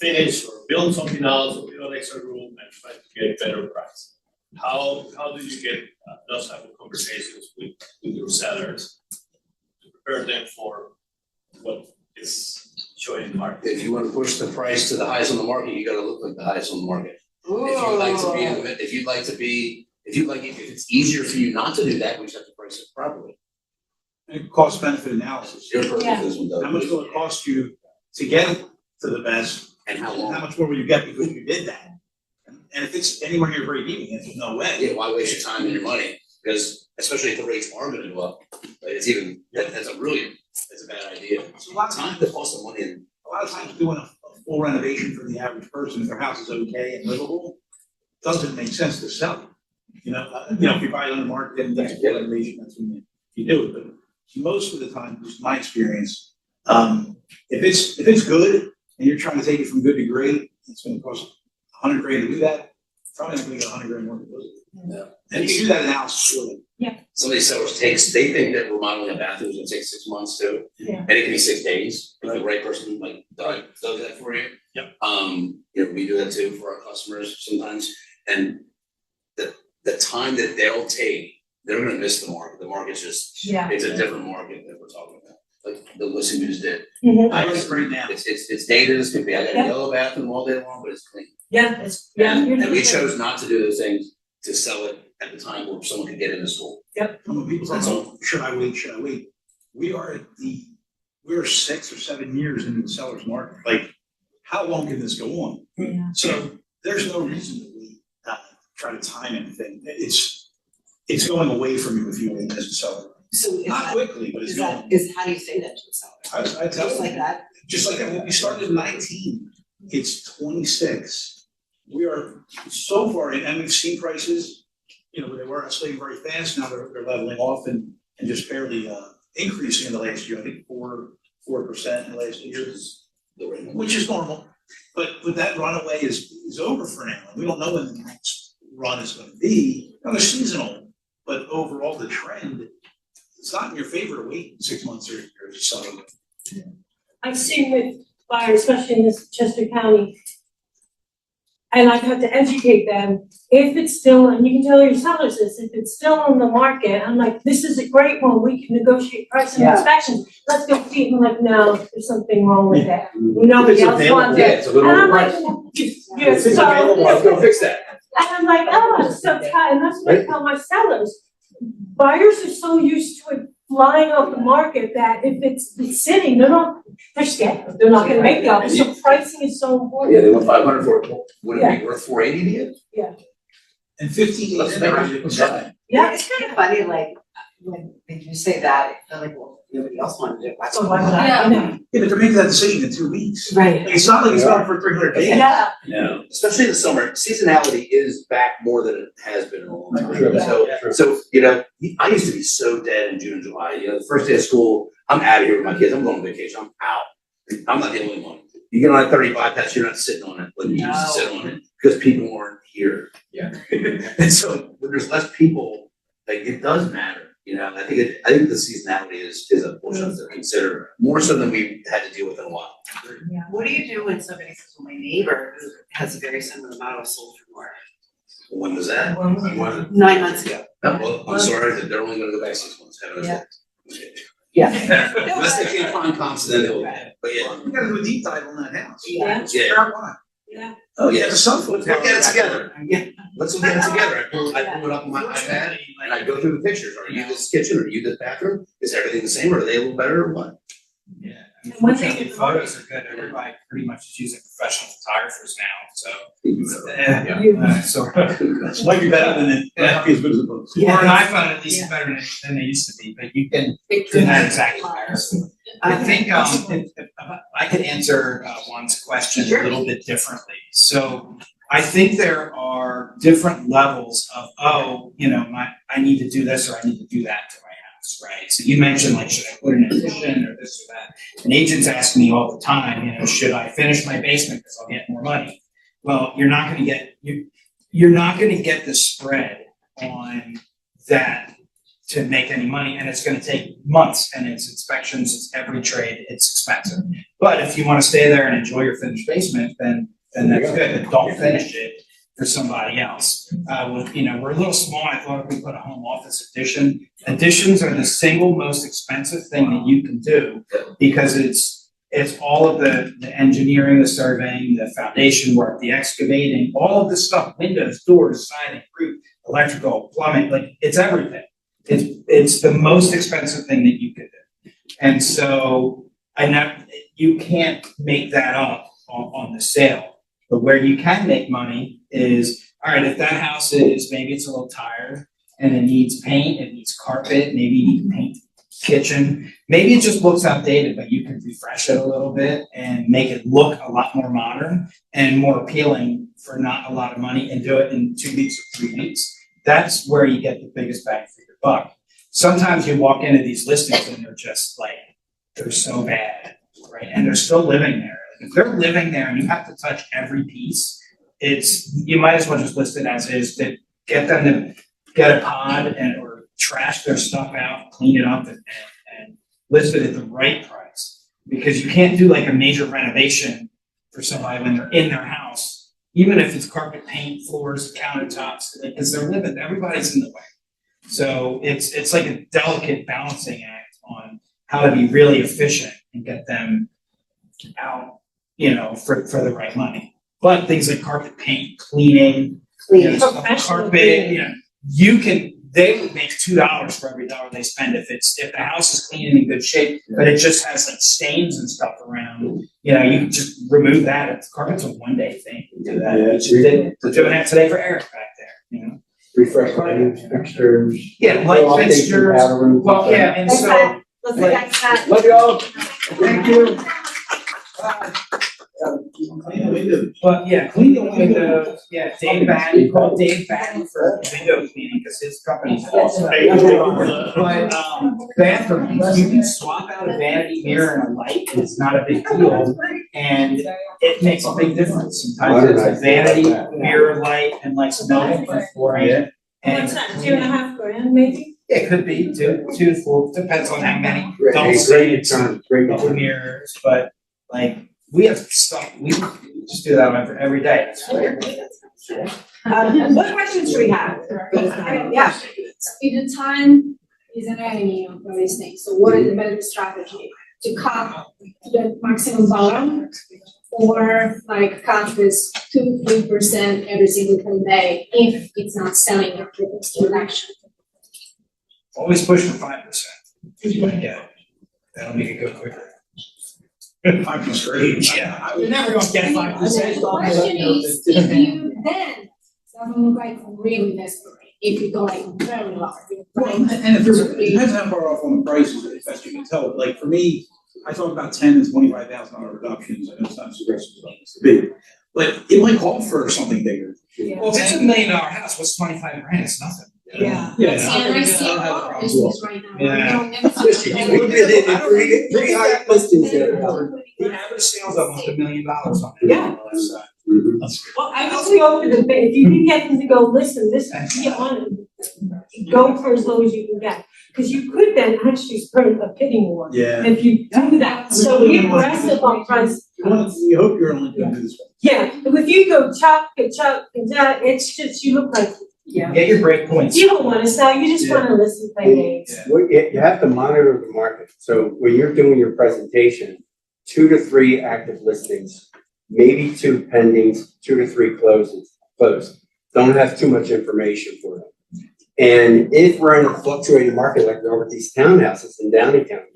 finish or build something else or build an extra room and try to get a better price? How do you get those type of conversations with your sellers to prepare them for what is showing in the market? If you wanna push the price to the highest on the market, you gotta look like the highest on the market. If it's easier for you not to do that, we just have to price it properly. And cost benefit analysis. Your purpose is one does. How much will it cost you to get to the best? And how And long? how much more will you get because you did that? And if it's anywhere near break even, there's no way. Yeah, why waste your time and your money? Because especially if the rates are gonna go up. Like, it's even, that's a bad idea. So a lot of Time times, to cost some money and a lot of times doing a full renovation for the average person, if their house is okay and livable, doesn't make sense to sell. If you buy it on the market and that's a full renovation, that's when you do it, but most of the time, at least in my experience, if it's good and you're trying to take it from good to great, it's gonna cost $100,000 to do that, probably not gonna get $100,000 more to do it. Yeah. And you can do that in house, surely. some of these sellers they think that remodeling a bathroom is gonna take 6 months too. Yeah. And it can be 6 days, if the right person like does that for you. Yep. We do that too for our customers sometimes, and the time that they'll take, they're gonna miss the market. The market's just, Yeah. it's a different market that we're talking about, like the Listen News did. Mhm. I like it right now. It's dated as can be. I got a Yeah. yellow bathroom all day long, but it's clean. Yeah, And we chose not to do those things to sell it at the time where someone could get into school. When people That's say, should I wait? We're 6 or 7 years into the seller's market. Like, how long can this go on? Yeah. So there's no reason that we try to time anything. It's going away from you if you wait as a seller. So is Not that, quickly, but it's is going. that, is, how do you say that to a seller? I tell Just them, like that? just like that, when we started in 19, it's 26. We are so far in, and we've seen prices, where they were escalating very fast, now they're leveling off and just barely increasing in the last year. I think 4% in the last year, which is normal. But that runaway is over for now. We don't know when the next run is gonna be. Now, they're seasonal, but overall, the trend, it's not in your favor to wait 6 months or so. I've seen with buyers, especially in this Chester County, and I've had to educate them, if it's still, and you can tell your sellers this, if it's still on the market, I'm like, this is a great one, we can negotiate price and Yeah. inspections, let's go see it, and I'm like, no, there's something wrong with that. Nobody If it's else wants available, it. yeah, it's a little And I'm like, overpriced. yeah, If it's so, available, let's go fix that. and I'm like, oh, I'm so tired, and that's what I tell my sellers. Buyers are so used to it flying off the market that if it's sitting, they're scared, they're not gonna make the offer, so pricing is so important. Yeah, they want 500 for it. Would it be worth 480 to you? And 15 Let's days make in, it try. Yeah. It's kind of funny, like, when you say that, they're like, well, nobody else wanted it, why So why would I? Yeah. Yeah, but they're making that decision in 2 weeks. Right. Like, it's not like it's going for 300 days. Yeah. No, especially in the summer, seasonality is back more than it has been in a long time. True. So, I used to be so dead in June and July, the first day of school, I'm out of here with my kids, I'm going on vacation, I'm out. I'm not the only one. You get on that 35 pass, you're not sitting on it like you used to sit on it, because people aren't here. Yeah. And so, when there's less people, like, it does matter, I think the seasonality is a portion to consider, more so than we had to deal with in a while. What do you do when somebody says, well, my neighbor who has a very similar model sold for more? When was that? When? 9 months ago. Well, I'm sorry that they're only gonna go back 6 months, haven't Yeah. Okay. Yeah. Unless they can't find comps, then they'll, but yeah. We gotta do a deep dive on that house. Yeah. Yeah. Marijuana. Yeah. Oh, yeah, Some let's look at it together. Let's look at it together. I pull it up on my iPad and I go through the pictures. Are you this kitchen? Are you this bathroom? Is everything the same? Are they a little better or what? Yeah, And one thing unfortunately, is- photos are good, everybody pretty much is using professional photographers now, so. So, Might be better than it, might not be as good as it looks. or an iPhone at least is better than they used to be, but you can do that exact comparison. I think, if I could answer, Juan's question a little bit differently. So I think there are different levels of, I need to do this or I need to do that to my house, right? So you mentioned like, should I put an addition or this or that? And agents ask me all the time, should I finish my basement because I'll get more money? Well, you're not gonna get the spread on that to make any money, and it's gonna take months, and it's inspections, it's every trade, it's expensive. But if you wanna stay there and enjoy your finished basement, then that's good, but don't finish it for somebody else. We're a little small, I thought if we put a home office addition, additions are the single most expensive thing that you can do, because it's all of the engineering, the surveying, the foundation work, the excavating, all of this stuff, windows, doors, siding, roof, electrical, plumbing, like, it's everything. It's the most expensive thing that you could do. And so, you can't make that up on the sale. But where you can make money is, all right, if that house maybe it's a little tired, and it needs paint, it needs carpet, maybe you need to paint the kitchen. Maybe it just looks outdated, but you can refresh it a little bit and make it look a lot more modern and more appealing for not a lot of money and do it in 2 weeks or 3 weeks. That's where you get the biggest bang for your buck. Sometimes you walk into these listings and they're just like, they're so bad, right? And they're still living there. If they're living there and you have to touch every piece, you might as well just list it as is, to get them to get a pod or trash their stuff out, clean it up and list it at the right price. Because you can't do like a major renovation for somebody when they're in their house, even if it's carpet, paint, floors, countertops, because they're living, everybody's in the way. So it's like a delicate balancing act on how to be really efficient and get them out, for the right money. But things like carpet, paint, cleaning, Professional carpet, they would make $2 for every dollar they spend if the house is clean and in good shape, but it just has like stains and stuff around. You can just remove that. Carpet's a 1-day thing. You do that. Yeah, We just did doing that today for Eric back there. Refresh lighting fixtures. Yeah, light fixtures. Well, yeah, and so. Love y'all. Thank you. Clean the windows. But yeah, clean the windows, Dave Batty, call Dave Batty for window cleaning, because his company's awesome. But, bathrooms, you can swap out a vanity mirror and a light, it's not a big deal, and it makes a big difference. Sometimes it's a vanity, mirror light, and like some flooring. What's that, $2.5 maybe? It could be 2 to 4, depends on how many double Great stains, turn, great double turn. mirrors, but like, we have stuff, we just do that every day. It's great. What questions do we have? Yeah. If the time is an enemy of these things, so what is the better strategy? To cut to the maximum bottom, or like cut this 2-3% every single day if it's not selling your transaction? Always push for 5%. You might get it. That'll make it go quicker. 5 is great. Yeah, you're never gonna get 5%. The question is, if you then doesn't look like really desperate, if you go like very large. Well, and if there's, it depends how far off on the prices, as best you can tell. Like for me, I talk about $10,000 and $25,000 reductions. I know it's not as aggressive as it's to be, but it might call for something bigger. Well, if it's $1 million house, what's 25 grand? It's nothing. Yeah. Yeah. And I see don't have a all problem. business right now. Yeah. Pretty high listings there. The average sales of $1 million on it. Yeah. Well, I would go for the bid, if you can get them to go, listen, this, be on it, go for as low as you can get. Because you could then actually spur a bidding war. Yeah. If you do that, so be aggressive on price. We hope you're only going to do this one. Yeah, if you go chop, it's just, you look like, Get your break points. you don't wanna sell, you just wanna listen, play games. Yeah. Well, you have to monitor the market. So when you're doing your presentation, 2 to 3 active listings, maybe 2 pendings, 2 to 3 closed. Don't have too much information for them. And if we're in a fluctuating market like we are with these townhouses in Downey County,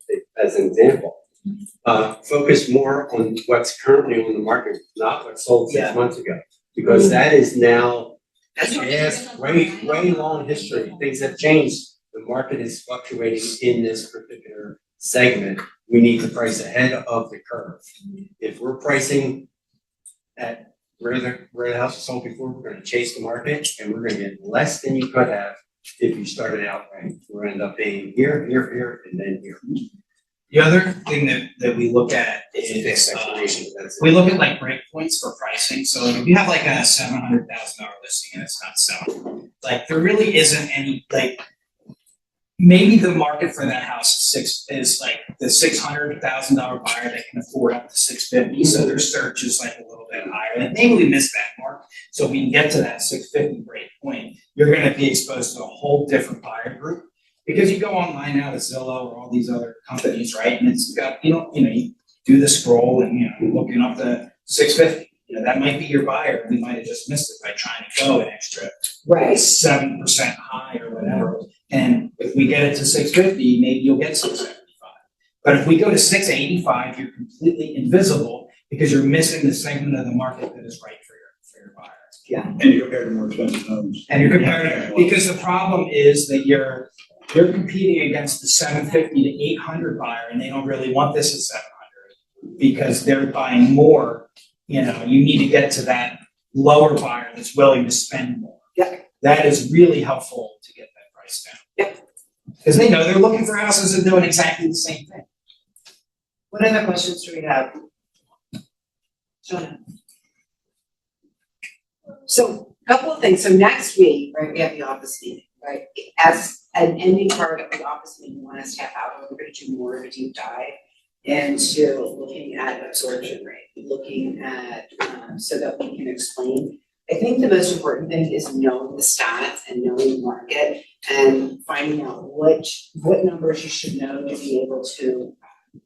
as an example, focus more on what's currently on the market, not what sold 6 months ago. Because that is now, yes, way long history. Things have changed. The market is fluctuating in this particular segment. We need to price ahead of the curve. If we're pricing at where the house was sold before, we're gonna chase the market and we're gonna get less than you could have if you started out right. We'll end up paying here, and then here. The other thing that we look at is, we look at like breakpoints for pricing. So if you have like a $700,000 listing and it's not selling, like there really isn't any, like, maybe the market for that house is like the $600,000 buyer that can afford up to $650,000. So their search is like a little bit higher. And maybe we missed that mark. So if we can get to that $650,000 break point, you're going to be exposed to a whole different buyer group. Because you go online now to Zillow or all these other companies, right? And it's got, you do the scroll and, looking up the $650,000. That might be your buyer. We might have just missed it by trying to go an extra 7% high or whatever. And if we get it to $650,000, maybe you'll get $675,000. But if we go to $685,000, you're completely invisible because you're missing the segment of the market that is right for your buyer. And you compare to more expensive homes. And you're comparing, because the problem is that you're competing against the 750 to 800 buyer, and they don't really want this at 700 because they're buying more. You know, you need to get to that lower buyer that's willing to spend more. Yeah. That is really helpful to get that price down. Yeah. Because they know they're looking for houses and doing exactly the same thing. What other questions do we have? Jonah? So, a couple of things, so next week, right, we have the office meeting, right? As an ending part of the office meeting, we want us to have out, we're gonna do more of a deep dive into looking at absorption rate, looking at, so that we can explain. I think the most important thing is knowing the stats and knowing the market and finding out what numbers you should know to be able to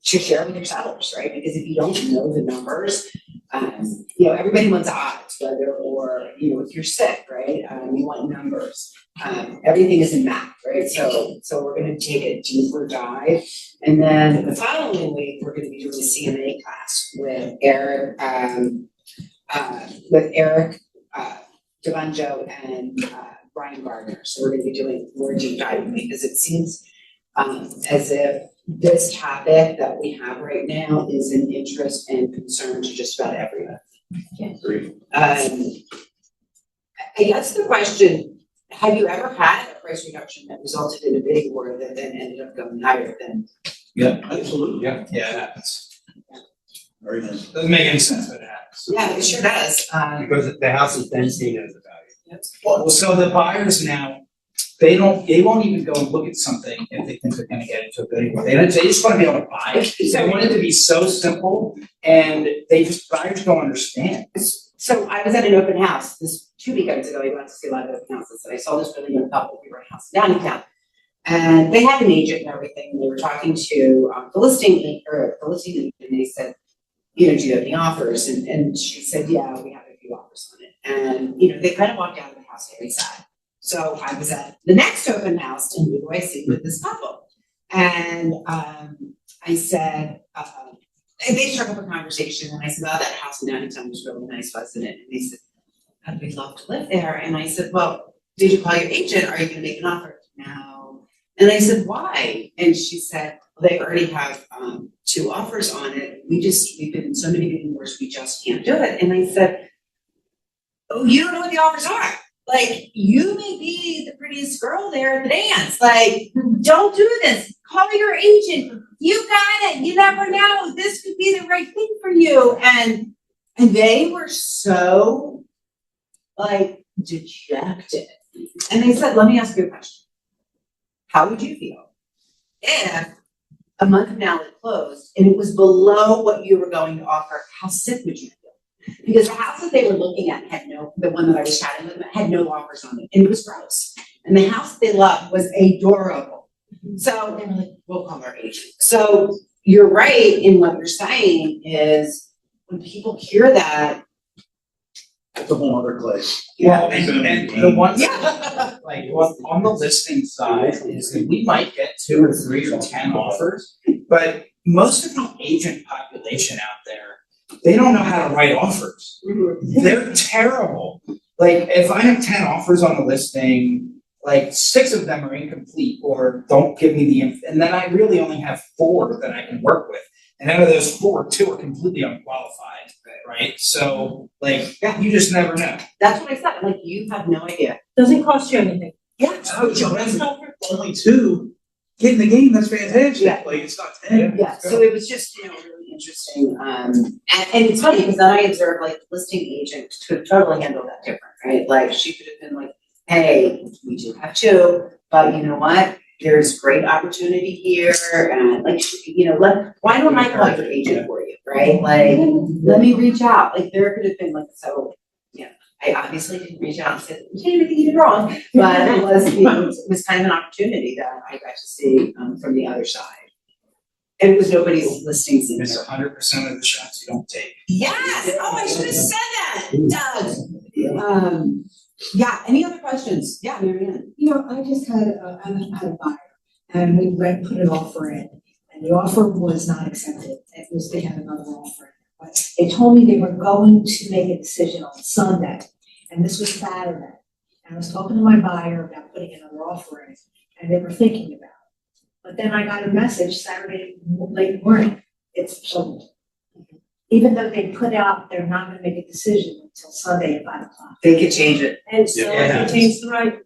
share with your sellers, right? Because if you don't know the numbers, you know, everybody wants odds, whether or, you know, if you're sick, right? You want numbers. Everything is in math, right? So we're gonna take a deeper dive. And then the following week, we're gonna be doing a CMA class with Eric Devanjo and Brian Gardner. So we're gonna be doing more deep diving because it seems as if this topic that we have right now is an interest and concern to just about everyone. I guess the question, have you ever had a price reduction that resulted in a bidding war that then ended up going higher than? Yeah. Absolutely. Yeah, it happens. Very nice. Doesn't make any sense, but it happens. Yeah, it sure does. Because the house is then seen as a value. Well, so the buyers now, they won't even go and look at something if they think they're gonna get into a bidding war. They just wanna be able to buy it. They want it to be so simple and buyers don't understand. So I was at an open house this 2 weekends ago. I went to see a lot of open houses and I saw this really young couple. We were in a house in Downingtown. And they had an agent and everything. And they were talking to the listing agent and they said, you know, do you have any offers? And she said, yeah, we have a few offers on it. And, you know, they kind of walked out of the house very sad. So I was at the next open house and who do I see with this couple? And I said, and they struck up a conversation and I said, oh, that house in Downingtown was really nice, wasn't it? And they said, I'd love to live there. And I said, well, did you call your agent? Are you gonna make an offer? No. And I said, why? And she said, well, they already have 2 offers on it. We've been in so many bidding wars, we just can't do it. And I said, oh, you don't know what the offers are. Like, you may be the prettiest girl there at the dance. Like, don't do this. Call your agent. You got it. You never know. This could be the right thing for you. And they were so, like, dejected. And they said, let me ask you a question. How would you feel if a month from now it closed and it was below what you were going to offer? How sick would you feel? Because the house that they were looking at the one that I was chatting with, had no offers on it, and it was gross. And the house that they loved was adorable. So they were like, we'll call our agent. So you're right in what you're saying is when people hear that. It's a whole other place. Well, and the ones, Yeah. like, on the listing side is that we might get 2 or 3 or 10 offers, but most of the agent population out there, they don't know how to write offers. They're terrible. Like, if I have 10 offers on a listing, like 6 of them are incomplete or don't give me the and then I really only have 4 that I can work with. And out of those 4, 2 are completely unqualified, right? So, like, you just never know. That's what I said. Like, you have no idea. Doesn't cost you anything. Yeah. Oh, only 2. Get in the game, that's fantastic. Yeah. Like, it's not 10. Yeah, so it was just, you know, really interesting. And it's funny because then I observed like the listing agent could totally handle that different, right? Like she could have been like, hey, we do have 2, but you know what? There's great opportunity here. And like, you know, why don't I call your agent for you, right? Like, let me reach out. Like there could have been like, so, yeah, I obviously didn't reach out and said, you can't even think you did wrong. But it was kind of an opportunity that I got to see from the other side. And it was nobody's listings in It's here. 100% of the shots you don't take. Yes, oh, I should have said that, Doug. Yeah, any other questions? Yeah, Mary Ann. You know, I just had I had a buyer and we went put an offer in and the offer was not accepted. It was, they had another offer. But they told me they were going to make a decision on Sunday. And and this was Saturday. And I was talking to my buyer about putting another offer in, and they were thinking about it. But then I got a message Saturday late morning, it's sold. Even though they put out, they're not gonna make a decision until Sunday at 5 o'clock. They could change it. And so Yeah. it change the right.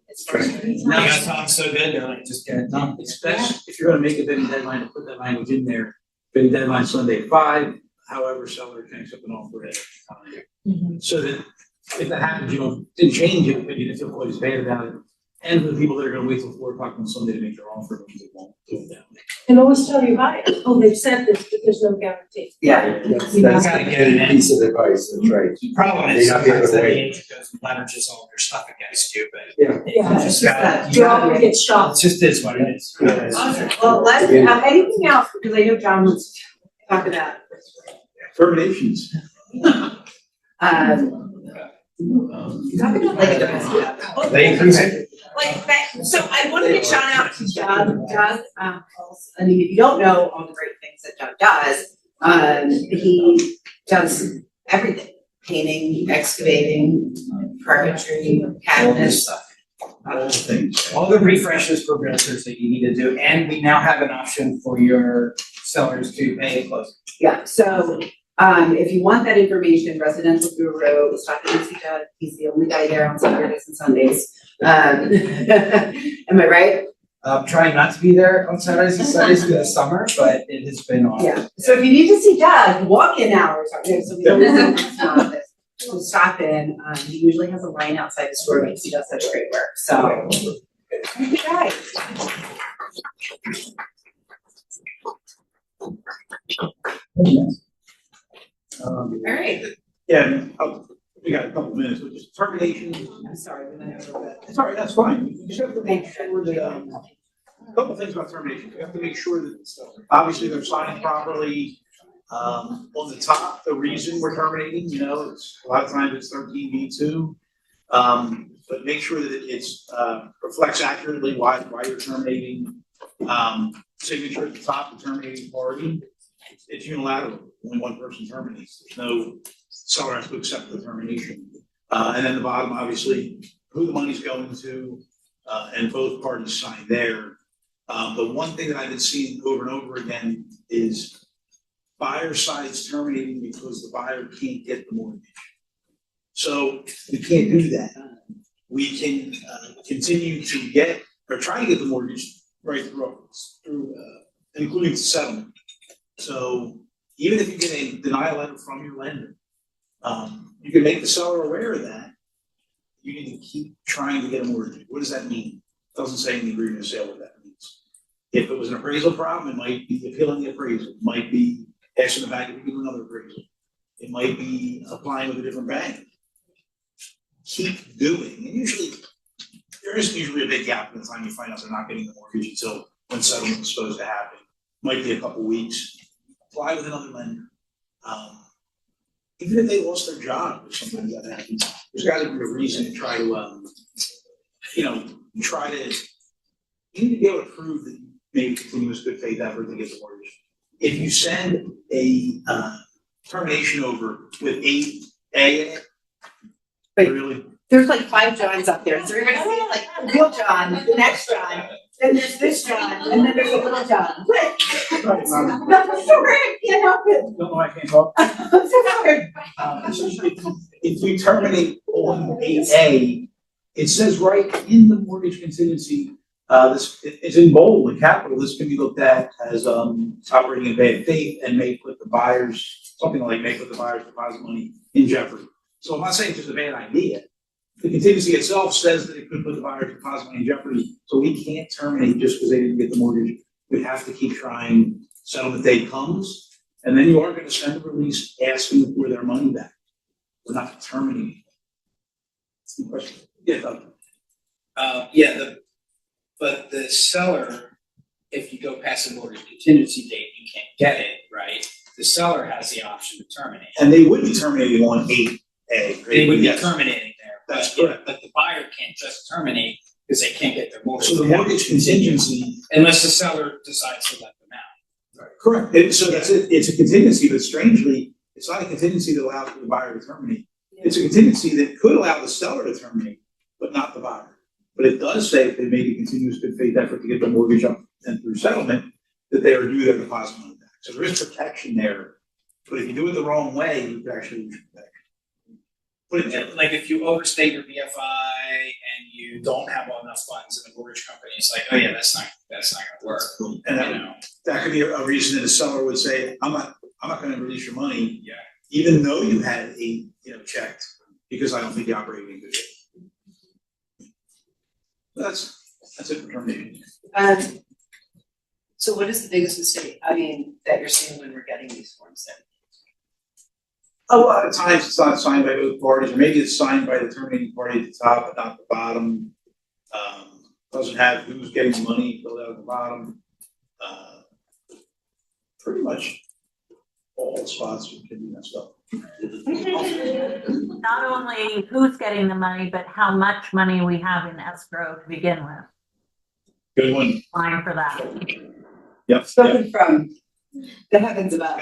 Now you got Tom so good, they're like, just get it done. Especially if you're gonna make a bidding deadline, to put that language in there, bidding deadline Sunday at 5, however, seller takes up an offer at time. So that if that happens, you didn't change it, but you didn't feel quite as bad about it. And for the people that are gonna wait till 4 o'clock on Sunday to make their offer, because they won't do it that way. And always tell your buyers, oh, they've said this, but there's no guarantee. Yeah. That's Gotta get it in. a piece of advice, that's right. The problem May is not be able sometimes to the wait. agent goes and leverages all their stuff against you, but. Yeah. Yeah, You it's just just gotta, that, you you're all gotta, gonna get shocked. it just is what it is. Awesome. Well, let's, anything else, because I know John wants to talk about, Terminations. talk about like a They increase it. Like that, so I want to give shout out to Doug. Doug, I mean, if you don't know all the great things that Doug does, he does everything. Painting, excavating, carpentry, cabinets. All things. All the refreshes for realtors that you need to do, and we now have an option for your sellers to pay a closing. Yeah, so, if you want that information, Residential Guru was talking to Doug, he's the only guy there on Saturdays and Sundays. Am I right? I'm trying not to be there on Saturdays and Sundays through the summer, but it has been awesome. Yeah, so if you need to see Doug, walk-in hours are there, so we don't have to office. So stop in, he usually has a line outside the store because he does such great work, so. Okay. All right, Yeah, we got a couple minutes, but just terminations. I'm sorry, we went over that. Sorry, that's fine. You just have to make sure that, a couple things about terminations. You have to make sure that, obviously, they're signed properly. On the top, the reason we're terminating, it's, a lot of times it's 13B2. But make sure that it's, reflects accurately why you're terminating. Signature at the top, the terminating party. It's unilateral, only one person terminates. There's no seller has to accept the termination. And then the bottom, obviously, who the money's going to, and both parties sign there. The one thing that I've been seeing over and over again is buyer side's terminating because the buyer can't get the mortgage. So we can't do that. We can continue to get, or try to get the mortgage right through including the settlement. So even if you get a denial letter from your lender, you can make the seller aware of that. You need to keep trying to get a mortgage. What does that mean? It doesn't say in the agreement of sale what that means. If it was an appraisal problem, it might be appealing the appraisal. It might be asking the bank if you can do another appraisal. It might be applying with a different bank. Keep doing, and usually, there isn't usually a big gap in the time you find out they're not getting the mortgage until when settlement is supposed to happen. Might be a couple weeks. Apply with another lender. Even if they lost their job, or sometimes that happens, there's got to be a reason to try to, try to, you need to be able to prove that you made continuous good faith effort to get the mortgage. If you send a termination over with 8A in it, Wait. really? There's like 5 Johns up there, so everybody sees like the real John, the next John, then there's this John, and then there's a little John. I'm sorry, I can't help it. Don't know why I can't talk. I'm so sorry. If you terminate on 8A, it says right in the mortgage contingency, it's in bold and capital, this can be looked at as operating in bad faith and may put the buyers, may put the buyer's deposit money in jeopardy. So I'm not saying it's just a bad idea. The contingency itself says that it could put the buyer's deposit money in jeopardy, so we can't terminate just because they didn't get the mortgage. We have to keep trying. Settlement date comes, and then you are going to send a release asking for their money back. We're not terminating. Question? Yeah, Doug. But the seller, if you go past the mortgage contingency date, you can't get it, right? The seller has the option to terminate. And they would be terminating on 8A. They would be Yes. terminating there, That's but, correct. but the buyer can't just terminate because they can't get their mortgage. So the mortgage contingency. Unless the seller decides to let them out. Correct. So that's it. It's a contingency, but strangely, it's not a contingency that allows for the buyer to terminate. it's a contingency that could allow the seller to terminate, but not the buyer. But it does say if they made a continuous good faith effort to get the mortgage up and through settlement, that they are due their deposit money back. So there is protection there, but if you do it the wrong way, you could actually lose protection. Put it Like if you overstate your BFI and you don't have enough funds in the mortgage company, it's like, oh yeah, that's not gonna work. And You know? that could be a reason that a seller would say, I'm not gonna release your money. Yeah. Even though you had a, checked, because I don't think you operated in good faith. That's it for termination. So what is the biggest mistake, that you're seeing when we're getting these forms in? A lot of times it's not signed by both parties, or maybe it's signed by the terminating party at the top, but not the bottom. Doesn't have who's getting the money filled out at the bottom. Pretty much all spots can be messed up. Not only who's getting the money, but how much money we have in escrow to begin with. Good one. Line for that. Yep. Spoken from the heavens above.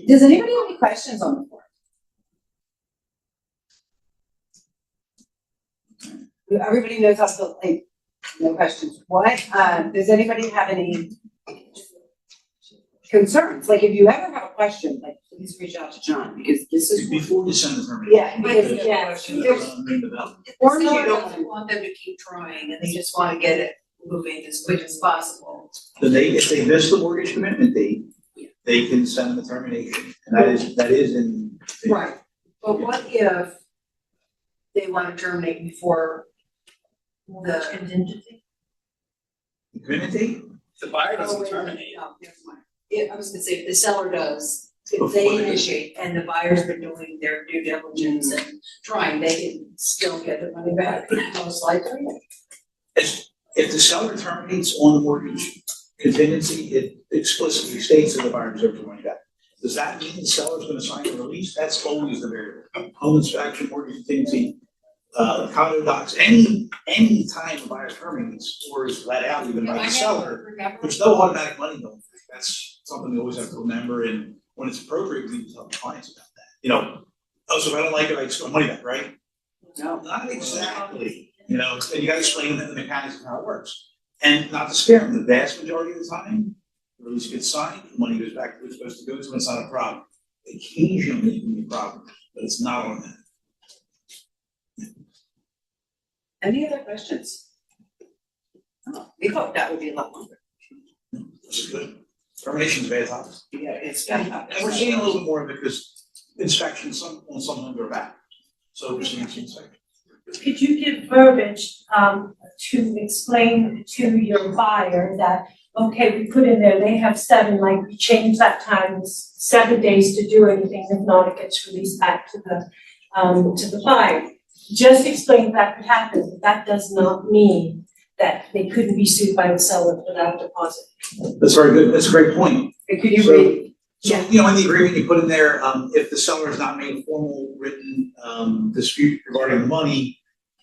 Does anybody have any questions on the form? Everybody knows how to, no questions. What, does anybody have any concerns? Like, if you ever have a question, please reach out to John, because this is. Before you send the termination. Yeah, because, Or you don't want them to keep trying and they just wanna get it moving as quick as possible. Then if they miss the mortgage commitment date, they can send the termination, and that is in. Right, but what if they wanna terminate before the contingency? Commitment date? The buyer Oh, doesn't wait, terminate. no, never mind. I was gonna say, if the seller does, if they initiate and the buyer's been doing their due diligence and trying, they can still get the money back, most likely. If the seller terminates on the mortgage contingency, it explicitly states that the buyer deserves the money back. Does that mean the seller's gonna sign the release? That's always the variable. Home inspection, mortgage contingency, condo docs, any time a buyer terminates or is let out even by the seller, there's no automatic money going. That's something we always have to remember, and when it's appropriate, we need to tell clients about that. So if I don't like it, I just want money back, right? No. Not exactly, and you gotta explain the mechanics of how it works. And not to scare them, the vast majority of the time, the release gets signed, the money goes back to where it's supposed to go to, and it's not a problem. Occasionally it can be a problem, but it's not on that. Any other questions? Oh, we thought that would be a lot longer. This is good. Termination's bad topic. Yeah, it's bad. And we're seeing a little bit more of it because inspections, some homes are back. So we're seeing some inspections. Could you give verbiage, to explain to your buyer that, okay, we put in there, they have 7, we change that time, it's 7 days to do anything, if not, it gets released back to the buyer. Just explain that could happen, but that does not mean that they couldn't be sued by the seller for that deposit. That's very good. That's a great point. And could you read? So, in the agreement you put in there, if the seller has not made a formal written, dispute regarding the money,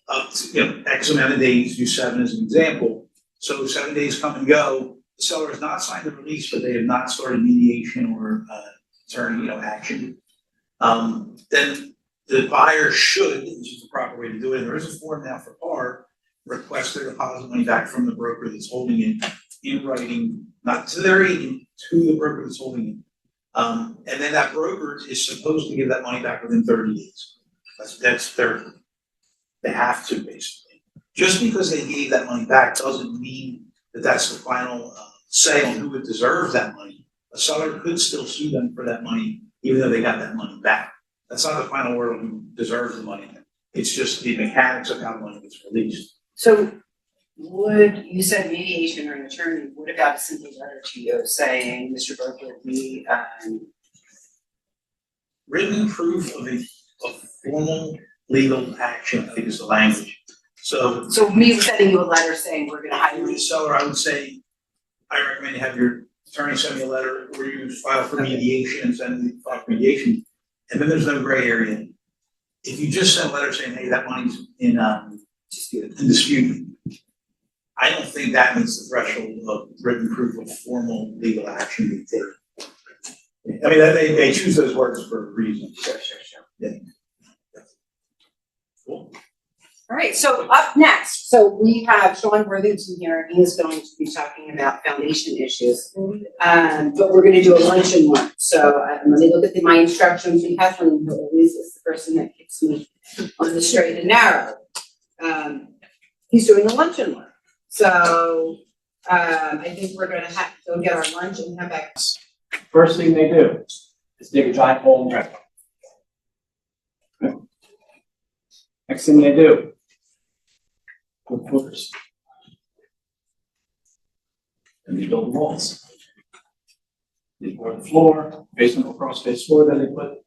up to, X amount of days, do 7 as an example. So 7 days come and go, the seller has not signed the release, but they have not started mediation or, attorney, action. Then the buyer should, which is the proper way to do it, and there is a form now for PAR, request their deposit money back from the broker that's holding it in writing, not to their agent, to the broker that's holding it. And then that broker is supposed to give that money back within 30 days. They have to, basically. Just because they gave that money back doesn't mean that that's the final say on who would deserve that money. A seller could still sue them for that money, even though they got that money back. That's not the final word on who deserves the money. It's just the mechanics of how the money gets released. So would, you said mediation or an attorney, what about a simple letter to you saying, Mr. Berkeley, we, written proof of a formal legal action, I think is the language. So me sending you a letter saying we're gonna hire the you. seller, I would say, I recommend you have your attorney send me a letter, or you file for mediation and send the file for mediation, and then there's no gray area. If you just send a letter saying, hey, that money's in dispute, I don't think that meets the threshold of written proof of formal legal action being taken. I mean, they choose those words for a reason. Sure. Yeah. All right, so up next, so we have Sean Worthington here, and he is going to be talking about foundation issues. But we're gonna do a luncheon one, so let me look at my instructions from Kathleen, who always is the person that keeps me on the straight and narrow. He's doing a luncheon one, so I think we're gonna have to go get our lunch and come back. First thing they do is dig a giant hole and drown it. Next thing they do, put footers. And they build walls. They pour the floor, basement or cross space floor, then they put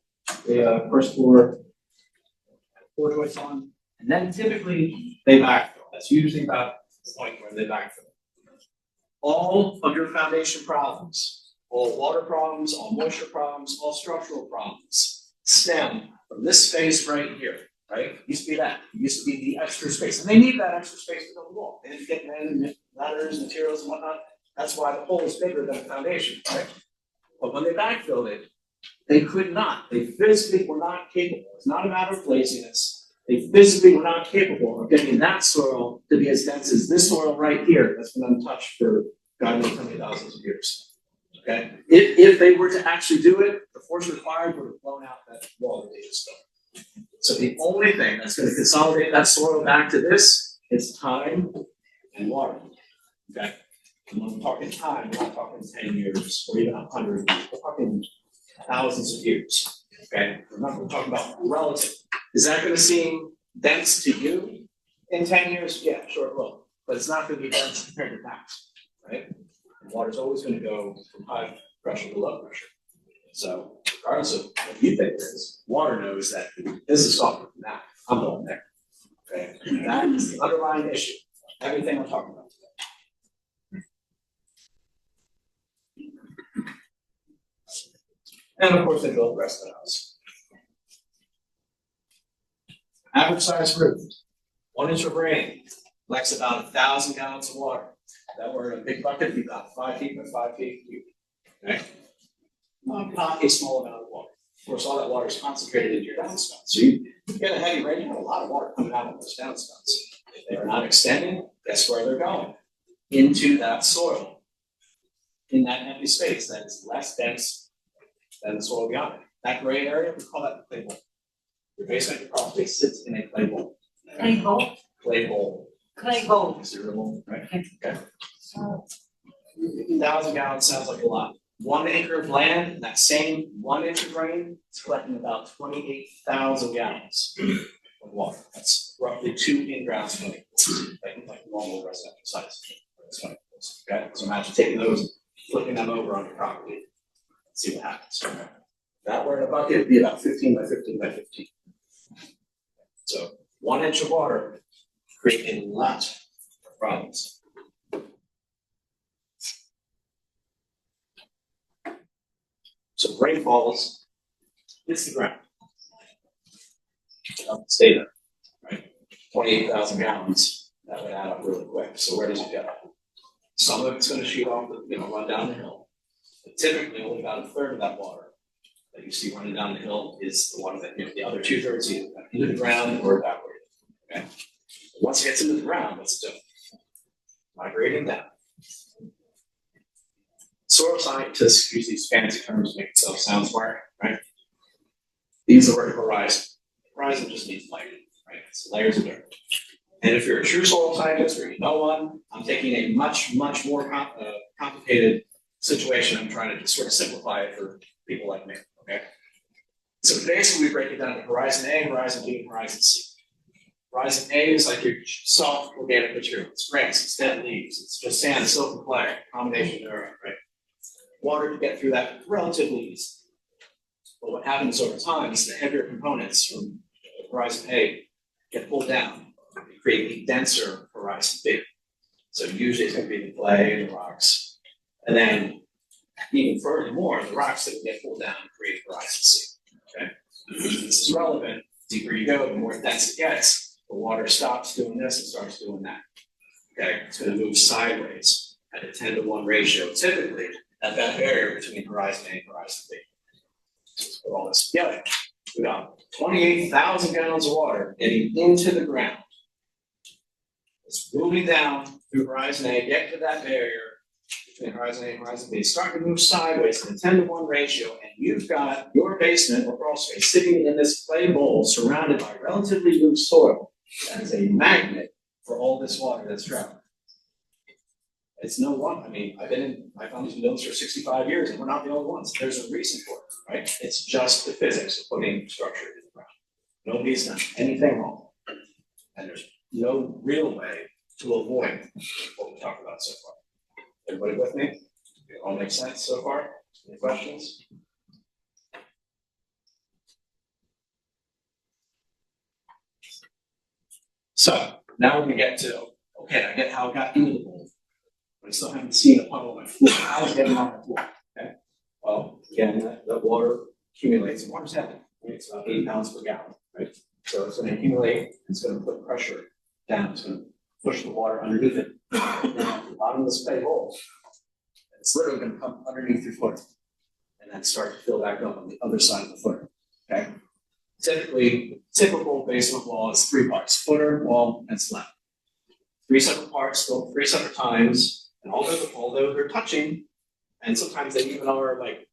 the first floor floor joists on, and then typically they backfill. That's usually about the point where they backfill. All of your foundation problems, all water problems, all moisture problems, all structural problems stem from this space right here, right? It used to be that. It used to be the extra space. And they need that extra space to build the wall. They didn't get men, ladders, materials, and whatnot. That's why the hole is bigger than the foundation, right? But when they backfilled it, they could not. They physically were not capable. It's not a matter of laziness. They physically were not capable of getting that soil to be as dense as this soil right here that's been untouched for God knows how many thousands of years. Okay? If they were to actually do it, the force required would have blown out that wall that they just built. So the only thing that's going to consolidate that soil back to this is time and water. Okay? And when we're talking time, we're not talking 10 years or even 100 years. We're talking thousands of years. Okay? Remember, we're talking about relative. Is that going to seem dense to you in 10 years? Yeah, sure it will. But it's not going to be dense compared to that, right? And water's always going to go from high pressure to low pressure. So regardless of what you think it is, water knows that this is softer than that. I'm going there. Okay? That is the underlying issue. Everything I'm talking about today. And of course, they build the rest of the house. Average size roof, 1 inch of rain, collects about 1,000 gallons of water. That were in a big bucket, it'd be about 5 feet by 5 feet. Okay? Not a small amount of water. Of course, all that water is concentrated into your downspouts. So you get a heavy rain, you have a lot of water coming out of those downspouts. If they're not extending, guess where they're going? Into that soil. In that empty space that is less dense than the soil beyond it. That gray area, we call that the clay bowl. Your basement, your crawl space sits in a clay bowl. Clay bowl? Clay bowl. Clay bowl. Is there a bowl? Right. Okay. 1,000 gallons sounds like a lot. 1 acre of land, that same 1 inch of rain is collecting about 28,000 gallons of water. That's roughly 2 in-ground swimming pools, like normal residential size swimming pools. Okay, so imagine taking those, flipping them over on your property, and see what happens. Okay? If that were in a bucket, it'd be about 15 by 15 by 15. So 1 inch of water create a lot of problems. So rain falls, hits the ground. Stay there, right? 28,000 gallons, that would add up really quick. So where does it go? Some of it's going to shoot off, run down the hill. But typically, only about a third of that water that you see running down the hill is the one that, the other 2/3 either into the ground or evaporated. Okay? Once it gets into the ground, what's it doing? Migrating down. Soil scientists use these fancy terms to make themselves sound smart, right? These are horizon. Horizon just means layer, right? It's layers of dirt. And if you're a true soil scientist or you know one, I'm taking a much, much more complicated situation. I'm trying to just sort of simplify it for people like me, okay? So basically we break it down to horizon A, horizon B, and horizon C. Horizon A is like your soft organic material. It's grass, it's dead leaves, it's just sand, silt, and clay, combination thereof, right? Water to get through that relatively easy. But what happens over time is the heavier components from horizon A get pulled down and create a denser horizon B. So usually it's going to be the clay and the rocks. And then even furthermore, the rocks that get pulled down create horizon C. Okay? This is relevant. The deeper you go, the more dense it gets. The water stops doing this and starts doing that. Okay? It's going to move sideways at a 10-to-1 ratio, typically at that barrier between horizon A and horizon B. Let's put all this together. We got 28,000 gallons of water getting into the ground It's moving down through horizon A, getting to that barrier between horizon A and horizon B, starting to move sideways in a 10-to-1 ratio, and you've got your basement or crawl space sitting in this clay bowl surrounded by relatively loose soil. That is a magnet for all this water that's trapped. It's no one, I mean, my family's been doing this for 65 years and we're not the only ones. There's a reason for it, right? It's just the physics of putting structure in the ground. Nobody's done anything wrong. And there's no real way to avoid what we talked about so far. Everybody with me? It all makes sense so far? Any questions? So now we're gonna get to, okay, I get how it got into the bowl, but I still haven't seen a puddle on my floor. How's it getting on my floor? Okay. Well, again, that water accumulates, and water's heavy. It's about 8 pounds per gallon, right? So it's gonna accumulate, it's gonna put pressure down, it's gonna push the water underneath it. And at the bottom of this clay bowl, it's literally gonna come underneath your foot and then start to fill back up on the other side of the foot, okay? Typical basement wall is 3 parts: footer, wall, and slab. 3 separate parts, built 3 separate times, and although they're touching, and sometimes they even are like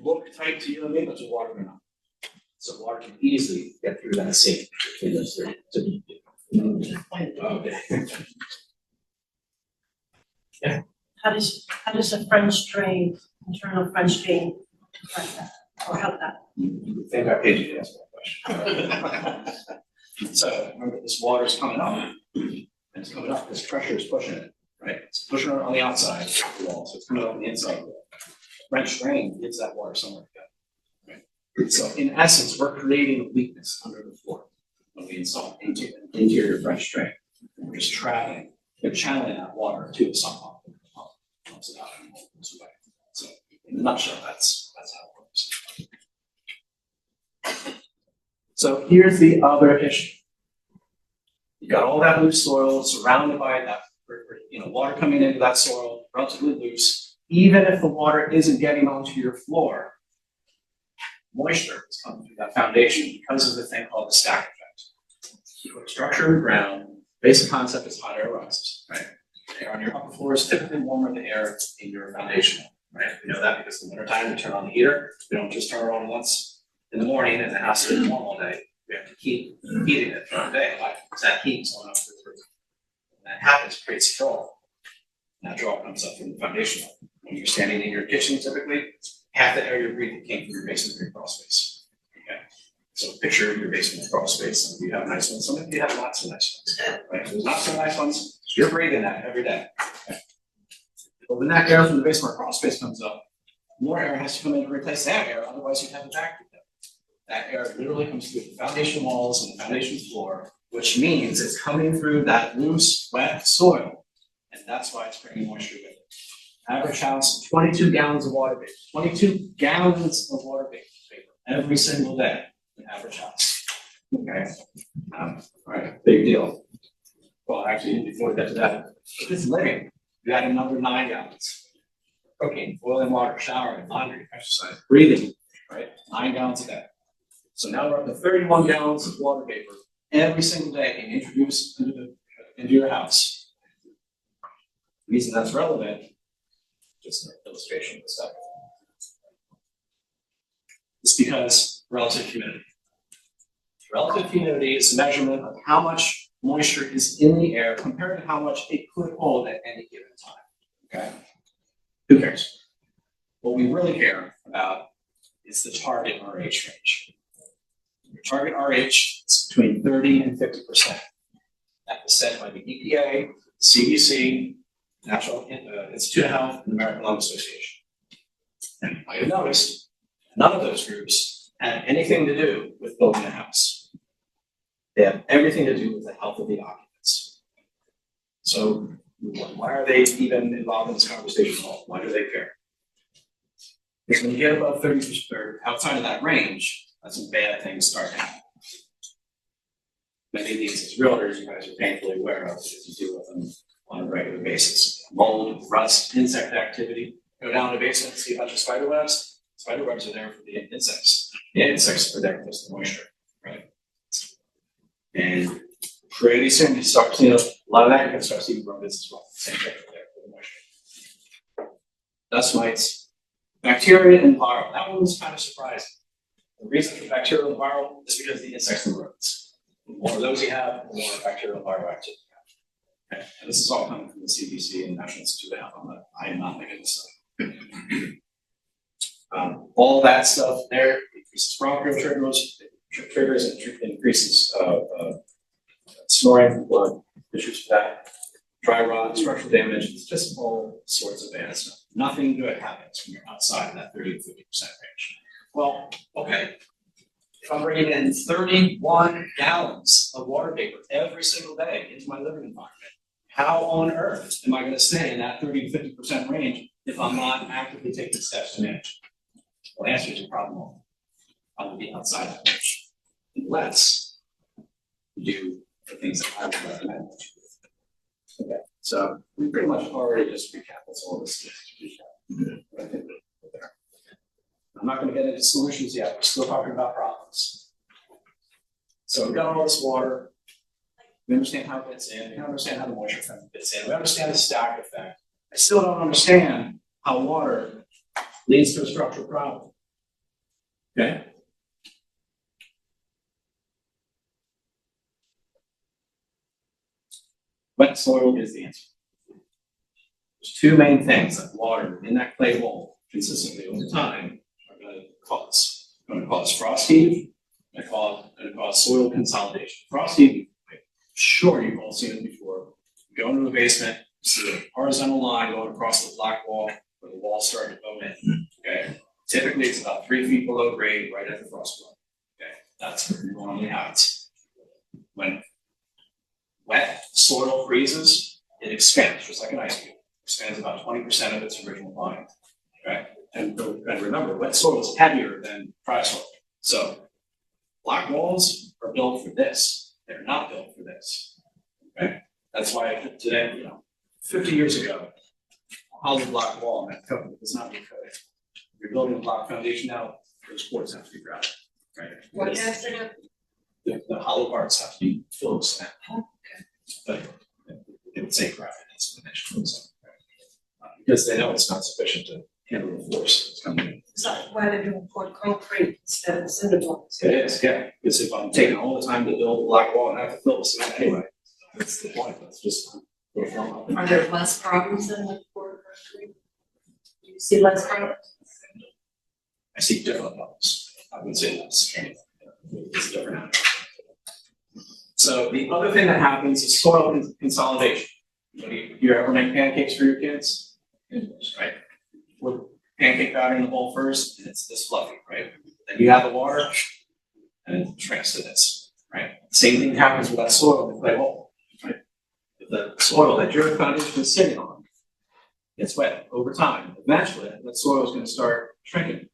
look tight to you and me, but the water are not. So water can easily get through that seam between those 3. Okay. Yeah. How does a French drain, internal French drain, affect that or help that? You think I paid you to answer that question. So remember, this water's coming up, and it's coming up, this pressure is pushing it, right? It's pushing it on the outside of the wall, so it's coming up on the inside of the wall. French drain gives that water somewhere to go, right? So in essence, we're creating a weakness under the floor when we install interior French drain. We're just traveling, we're channeling that water to the sump pump. Pumps it out and moves away. So in a nutshell, that's how it works. So here's the other issue. You got all that loose soil surrounded by that, water coming into that soil, relatively loose. Even if the water isn't getting onto your floor, moisture is coming through that foundation because of the thing called the stack effect. You put structure in the ground, basic concept is hot air rises, right? The air on your upper floor is typically warmer than the air in your foundation, right? We know that because in the wintertime, we turn on the heater. We don't just turn it on once in the morning and it has to be warm all day. We have to keep heating it throughout the day. Why? Because that heat is going up through the roof. When that happens, it creates a draw. And that draw comes up from the foundation. When you're standing in your kitchen, typically, half the air you're breathing came from your basement or your crawl space. Okay? So picture your basement or crawl space. Some of you have nice ones, some of you have not so nice ones. Right? There's not so nice ones. You're breathing that every day. Okay? But when that air from the basement or crawl space comes up, more air has to come in to replace that air, otherwise you'd have a vacuum. That air literally comes through the foundation walls and the foundation floor, which means it's coming through that loose, wet soil, and that's why it's bringing moisture with it. Average house, 22 gallons of water vapor, 22 gallons of water vapor every single day, an average house. Okay, all right, big deal. Well, actually, before we get to that, if it's living, you add another 9 gallons. Cooking, boiling water, showering, laundry, exercise, breathing, right? 9 gallons a day. So now we're up to 31 gallons of water vapor every single day being introduced into your house. The reason that's relevant, just an illustration of the stuff, it's because relative humidity. Relative humidity is a measurement of how much moisture is in the air compared to how much it could hold at any given time. Okay? Who cares? What we really care about is the target RH range. Your target RH is between 30 and 50%. That was set by the EPA, CDC, National Institute of Health, and the American Lung Association. And you might have noticed, none of those groups have anything to do with building a house. They have everything to do with the health of the occupants. So why are they even involved in this conversation at all? Why do they care? Because when you get above 30% or outside of that range, that's when bad things start happening. Many of these as realtors, you guys are painfully aware of because you deal with them on a regular basis. Mold, rust, insect activity. Go down to the basement, see a bunch of spider webs. Spider webs are there for the insects. The insects are there for the moisture, right? And pretty soon you start cleaning up A lot of that you're gonna start seeing rodents as well, same thing there for the moisture. Dust mites, bacteria and viral, that one was kind of surprising. The reason for bacterial and viral is because of the insects and rodents. The more of those you have, the more bacterial and viral activity you have. Okay, and this is all coming from the CDC and National Institute of Health. I am not making this up. All that stuff there increases bronchial triggers and increases snoring, blood issues for that. Dry rot, structural damage, it's just all sorts of bad stuff. Nothing good happens when you're outside of that 30 to 50% range. Well, okay. If I'm bringing in 31 gallons of water vapor every single day into my living environment, how on earth am I going to stay in that 30 to 50% range if I'm not actively taking steps to manage? Well, the answer is your problem. I will be outside that range unless you do the things that I would recommend. Okay, so we pretty much already just recapped what's all this recap. I'm not going to get into solutions yet. We're still talking about problems. So we've got all this water. We understand how it fits in. We understand how the moisture fits in. We understand the stack effect. I still don't understand how water leads to a structural problem. Okay? Wet soil is the answer. There's two main things that water in that clay bowl consistently over time are going to cause. Going to cause frost heave, and going to cause soil consolidation. Frost heave, I'm sure you've all seen it before. You go into the basement, you see a horizontal line going across the black wall where the wall's starting to go in. Okay. Typically it's about 3 feet below grade right at the frost line. Okay. That's what normally happens. When wet soil freezes, it expands just like an ice cube. It expands about 20% of its original volume. Okay. And remember, wet soil is heavier than dry soil. So block walls are built for this. They're not built for this. Okay. That's why today, 50 years ago, a hollow block wall meant coating. It's not being coated. If you're building a block foundation now, those boards have to be grouted. Right. What has to happen? The hollow parts have to be filled with cement. But it would say gravity, that's what they should say. Because they know it's not sufficient to handle the force that's coming in. So why they're doing poured concrete instead of cinder blocks? It is, yeah, because if I'm taking all the time to build a block wall and I have to fill with cement anyway, that's the point, that's just. Are there less problems than with poured concrete? Do you see less problems? I see different levels, I would say less. It's different. So the other thing that happens is soil consolidation. You ever make pancakes for your kids? Right? With pancake batter in the bowl first, and it's this fluffy, right? Then you add the water, and it shrinks to this, right? Same thing happens with that soil in the clay bowl, right? If the soil that your foundation is sitting on gets wet over time, eventually that soil is going to start shrinking.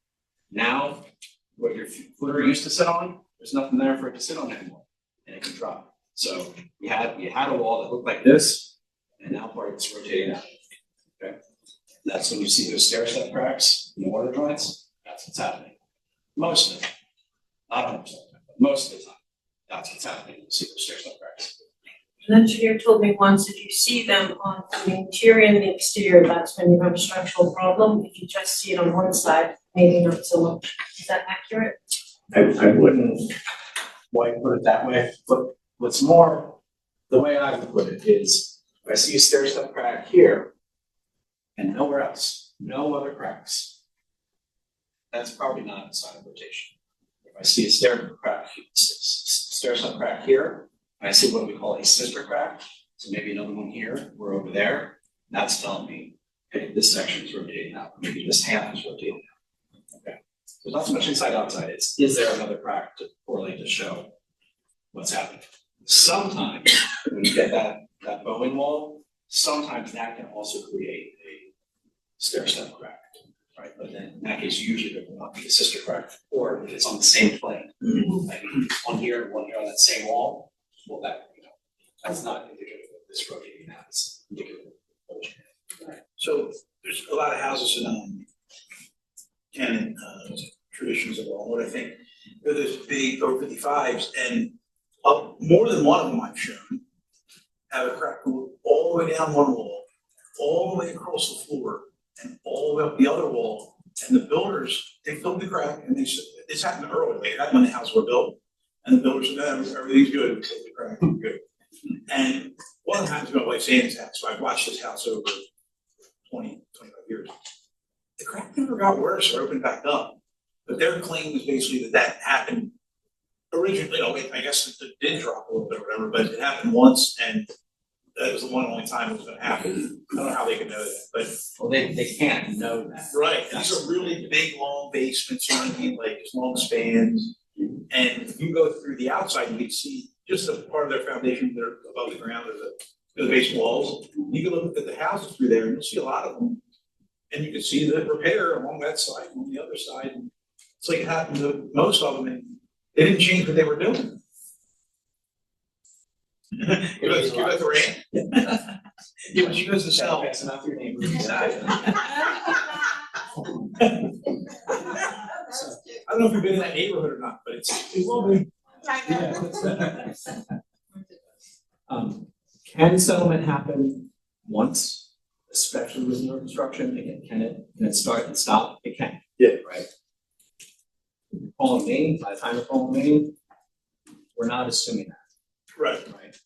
Now, what your footer used to sit on, there's nothing there for it to sit on anymore, and it can drop. So you had a wall that looked like this, and now part of it's rotating out. Okay, that's when you see those stair step cracks in the water joints. That's what's happening. Most of the time, not 100%, but most of the time, that's what's happening. You see those stair step cracks. An engineer told me once, if you see them on the interior and the exterior, that's when you have a structural problem. If you just see it on one side, maybe not so much. Is that accurate? I wouldn't quite put it that way, but what's more, the way I would put it is, if I see a stair step crack here and nowhere else, no other cracks, that's probably not a sign of rotation. If I see a stair step crack here, and I see what we call a sister crack, so maybe another one here or over there, that's telling me, okay, this section is rotating out, maybe this half is rotating out. Okay. So not so much inside outside, it's is there another crack to correlate to show what's happening. Sometimes when you get that bowing wall, sometimes that can also create a stair step crack, right? But then in that case, usually there will not be a sister crack, or if it's on the same plane, like one here on that same wall, well, that's not indicative of this rotating out. It's indicative of rotation. So there's a lot of houses in tenant traditions of Longwood, I think. There's big over 55s, and more than one of them I've shown have a crack go all the way down one wall, all the way across the floor, and all the way up the other wall. And the builders, they filled the crack, and they said, this happened early, like, that when the house was built. And the builders said, no, everything's good, we filled the crack, we're good. And what happens to my wife's aunt's house, so I've watched this house over 25 years. The crack never got worse or opened back up, but their claim is basically that happened originally, I guess it did drop a little bit or whatever, but it happened once, and that was the one only time it was gonna happen. I don't know how they could know that, but. Well, they can't know that. Right, these are really big, long basements, you know what I mean, like long spans. And if you go through the outside, you can see just a part of their foundation, they're above the ground, there's the basement walls. You can look at the houses through there and you'll see a lot of them. And you can see the repair along that side and on the other side. It's like it happened to most of them, and they didn't change what they were doing. Give us the rant. Yeah, she goes to sell. Passing out your neighbors. I don't know if you've been in that neighborhood or not, but it will be. Can settlement happen once, especially with new construction? Again, can it start and stop? It can. Yeah. Right. Calling me, by the time you're calling me, we're not assuming that. Right. Right.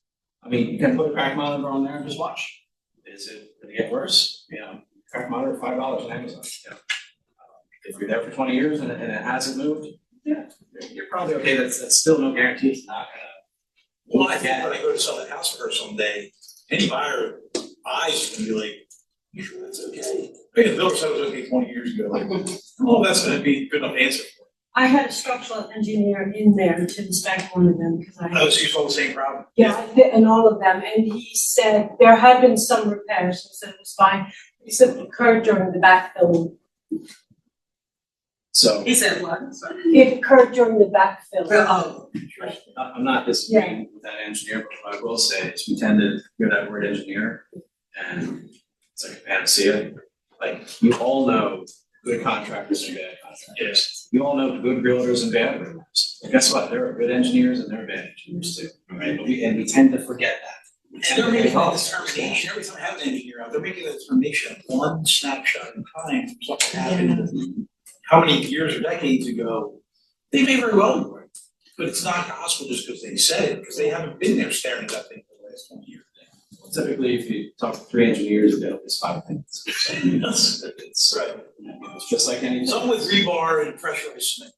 I mean, you can put a crack monitor on there and just watch. Is it gonna get worse? You know, crack monitor, $5 on Amazon. You know. If you're there for 20 years and it hasn't moved, yeah, you're probably okay. That's still no guarantee it's not gonna. Well, I think when I go to sell that house for her someday, any buyer eyes can be like, you sure that's okay? I mean, the builder said it was okay 20 years ago. Like, oh, that's gonna be a good enough answer. I had a structural engineer in there to inspect one of them because I. Oh, so you saw the same problem? Yeah, I did, and all of them, and he said there had been some repairs, he said it was fine. He said it occurred during the backfilling. So. He said what? Sorry. It occurred during the backfill. Oh. I'm not disagreeing with that engineer, but what I will say is we tend to hear that word engineer and it's like a panacea. Like, you all know good contractors and bad contractors. Yes. You all know good realtors and bad realtors. And guess what? There are good engineers and there are bad engineers too, right? But we tend to forget that. And they're making a determination, every time I have an engineer out, they're making a determination of one snapshot in time, something happened. How many years or decades ago, they may very well be right, but it's not gospel just because they said it, because they haven't been there staring at that thing for the last 20 years. Typically, if you talk to 3 engineers, they'll just 5 things. So, it's right. It's just like any. Some with rebar and pressurized cement.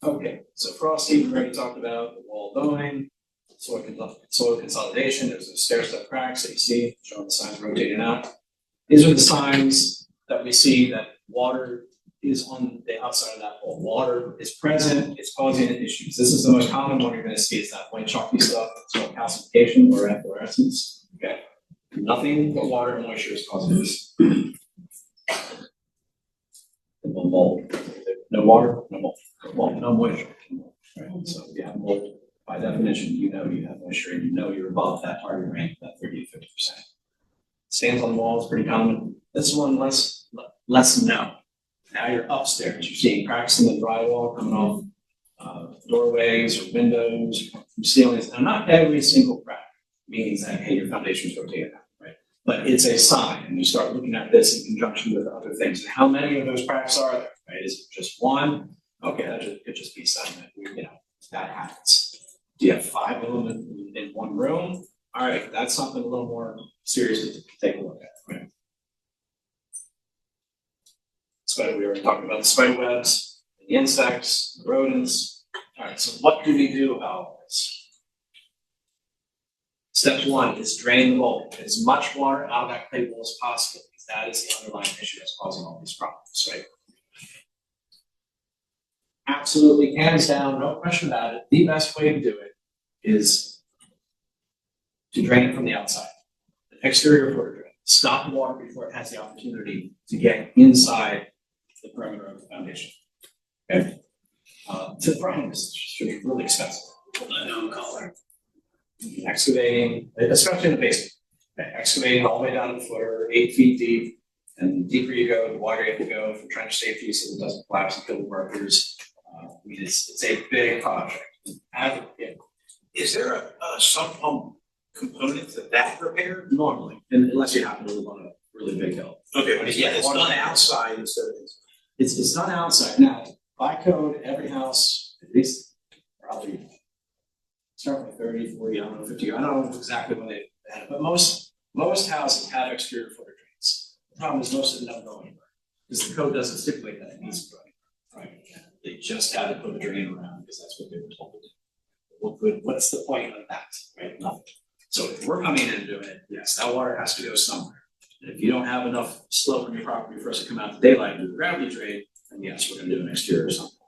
Okay, so frosting, we already talked about the wall bowing, soil consolidation, there's those stair step cracks that you see, showing the signs rotating out. These are the signs that we see that water is on the outside of that wall. Water is present, it's causing issues. This is the most common one you're gonna see, is that white chalky stuff, it's called calcification or efflorescence, okay? Nothing but water and moisture is causing this. Mold. No water, no mold. Well, no moisture. Right? So if you have mold, by definition, you know you have moisture and you know you're above that target range, that 30 to 50%. Stains on the wall is pretty common. This one less known. Now you're upstairs, you're seeing cracks in the drywall coming off doorways or windows, from ceilings. Now, not every single crack means that, hey, your foundation's rotated out, right? But it's a sign, and you start looking at this in conjunction with other things. And how many of those cracks are there, right? Is it just one? Okay, that could just be something that, that happens. Do you have 5 of them in one room? All right, that's something a little more serious to take a look at, right? Spider, we already talked about the spider webs, the insects, the rodents. All right, so what do we do about all this? Step 1 is drain the mold. Get as much water out of that clay bowl as possible, because that is the underlying issue that's causing all these problems, right? Absolutely, hands down, no question about it. The best way to do it is to drain it from the outside. The exterior footer drain. Stop the water before it has the opportunity to get inside the perimeter of the foundation. Okay? To the front, this should be really expensive. Unknown color. Excavating, especially in the basement. Okay? Excavating all the way down to the footer, 8 feet deep. And the deeper you go, the wider you have to go for trench safety so it doesn't collapse and kill the workers. I mean, it's a big project. Is there a sump pump component to that repair? Normally, unless you happen to live on a really big hill. Okay, but Yeah, it's done outside instead of inside. It's done outside. Now, by code, every house, at least probably start with 30, 40, I don't know, 50, I don't know exactly when they had it, but most houses have exterior footer drains. The problem is most of them don't go anywhere, because the code doesn't stipulate that it needs to go anywhere, right? They just had to put a drain around because that's what they were told to do. Well, good, what's the point of that, right? Nothing. So if we're coming in and doing it, yes, that water has to go somewhere. And if you don't have enough slope on your property for us to come out to daylight and do the gravity drain, then yes, we're gonna do an exterior or something.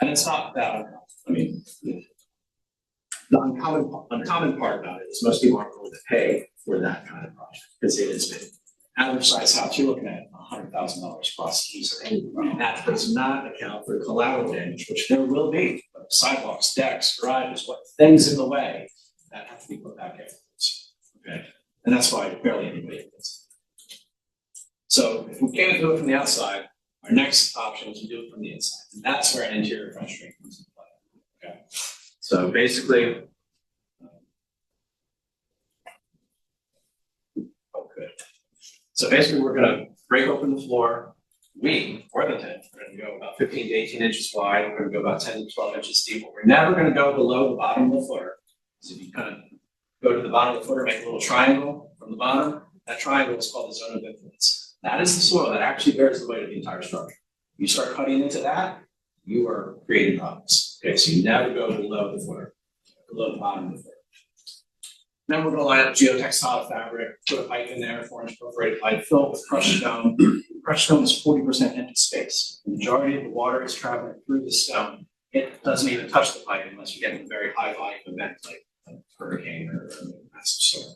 And it's not that uncommon. I mean, the uncommon part about it is most people aren't willing to pay for that kind of project, because it is big. Average size house, you're looking at $100,000 plus easily. And that does not account for collateral damage, which there will be, but sidewalks, decks, garages, what things in the way that have to be put back afterwards. Okay, and that's why barely anybody gets it. So if we can't do it from the outside, our next option is to do it from the inside, and that's where an interior French drain comes into play. Okay, so basically, so basically, we're gonna break open the floor. We, Worthington, we're gonna go about 15 to 18 inches wide. We're gonna go about 10 to 12 inches deep. But we're never gonna go below the bottom of the footer. So if you kind of go to the bottom of the footer, make a little triangle from the bottom, that triangle is called the zone of influence. That is the soil that actually bears the weight of the entire structure. You start cutting into that, you are creating problems. Okay, so you never go below the footer, below the bottom of the footer. Then we're gonna line up geotextile fabric, put a pipe in there, 4-inch perforated pipe, fill it with crushed stone. Crushed stone is 40% empty space. The majority of the water is traveling through the stone. It doesn't even touch the pipe unless you're getting a very high volume event like a hurricane or a massive storm.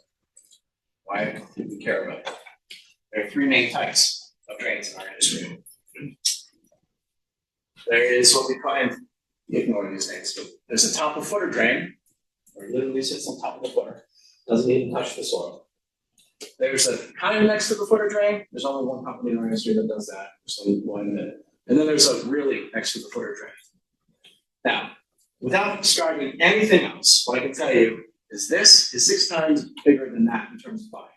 Why do we care about that? There are 3 main types of drains in our industry. There is what we call, and ignore these names, but there's a top of footer drain, where it literally sits on top of the footer. Doesn't even touch the soil. There's a kind of next to the footer drain. There's only one company in our industry that does that. So we'll go in a minute. And then there's a really next to the footer drain. Now, without describing anything else, what I can tell you is this is 6 times bigger than that in terms of volume.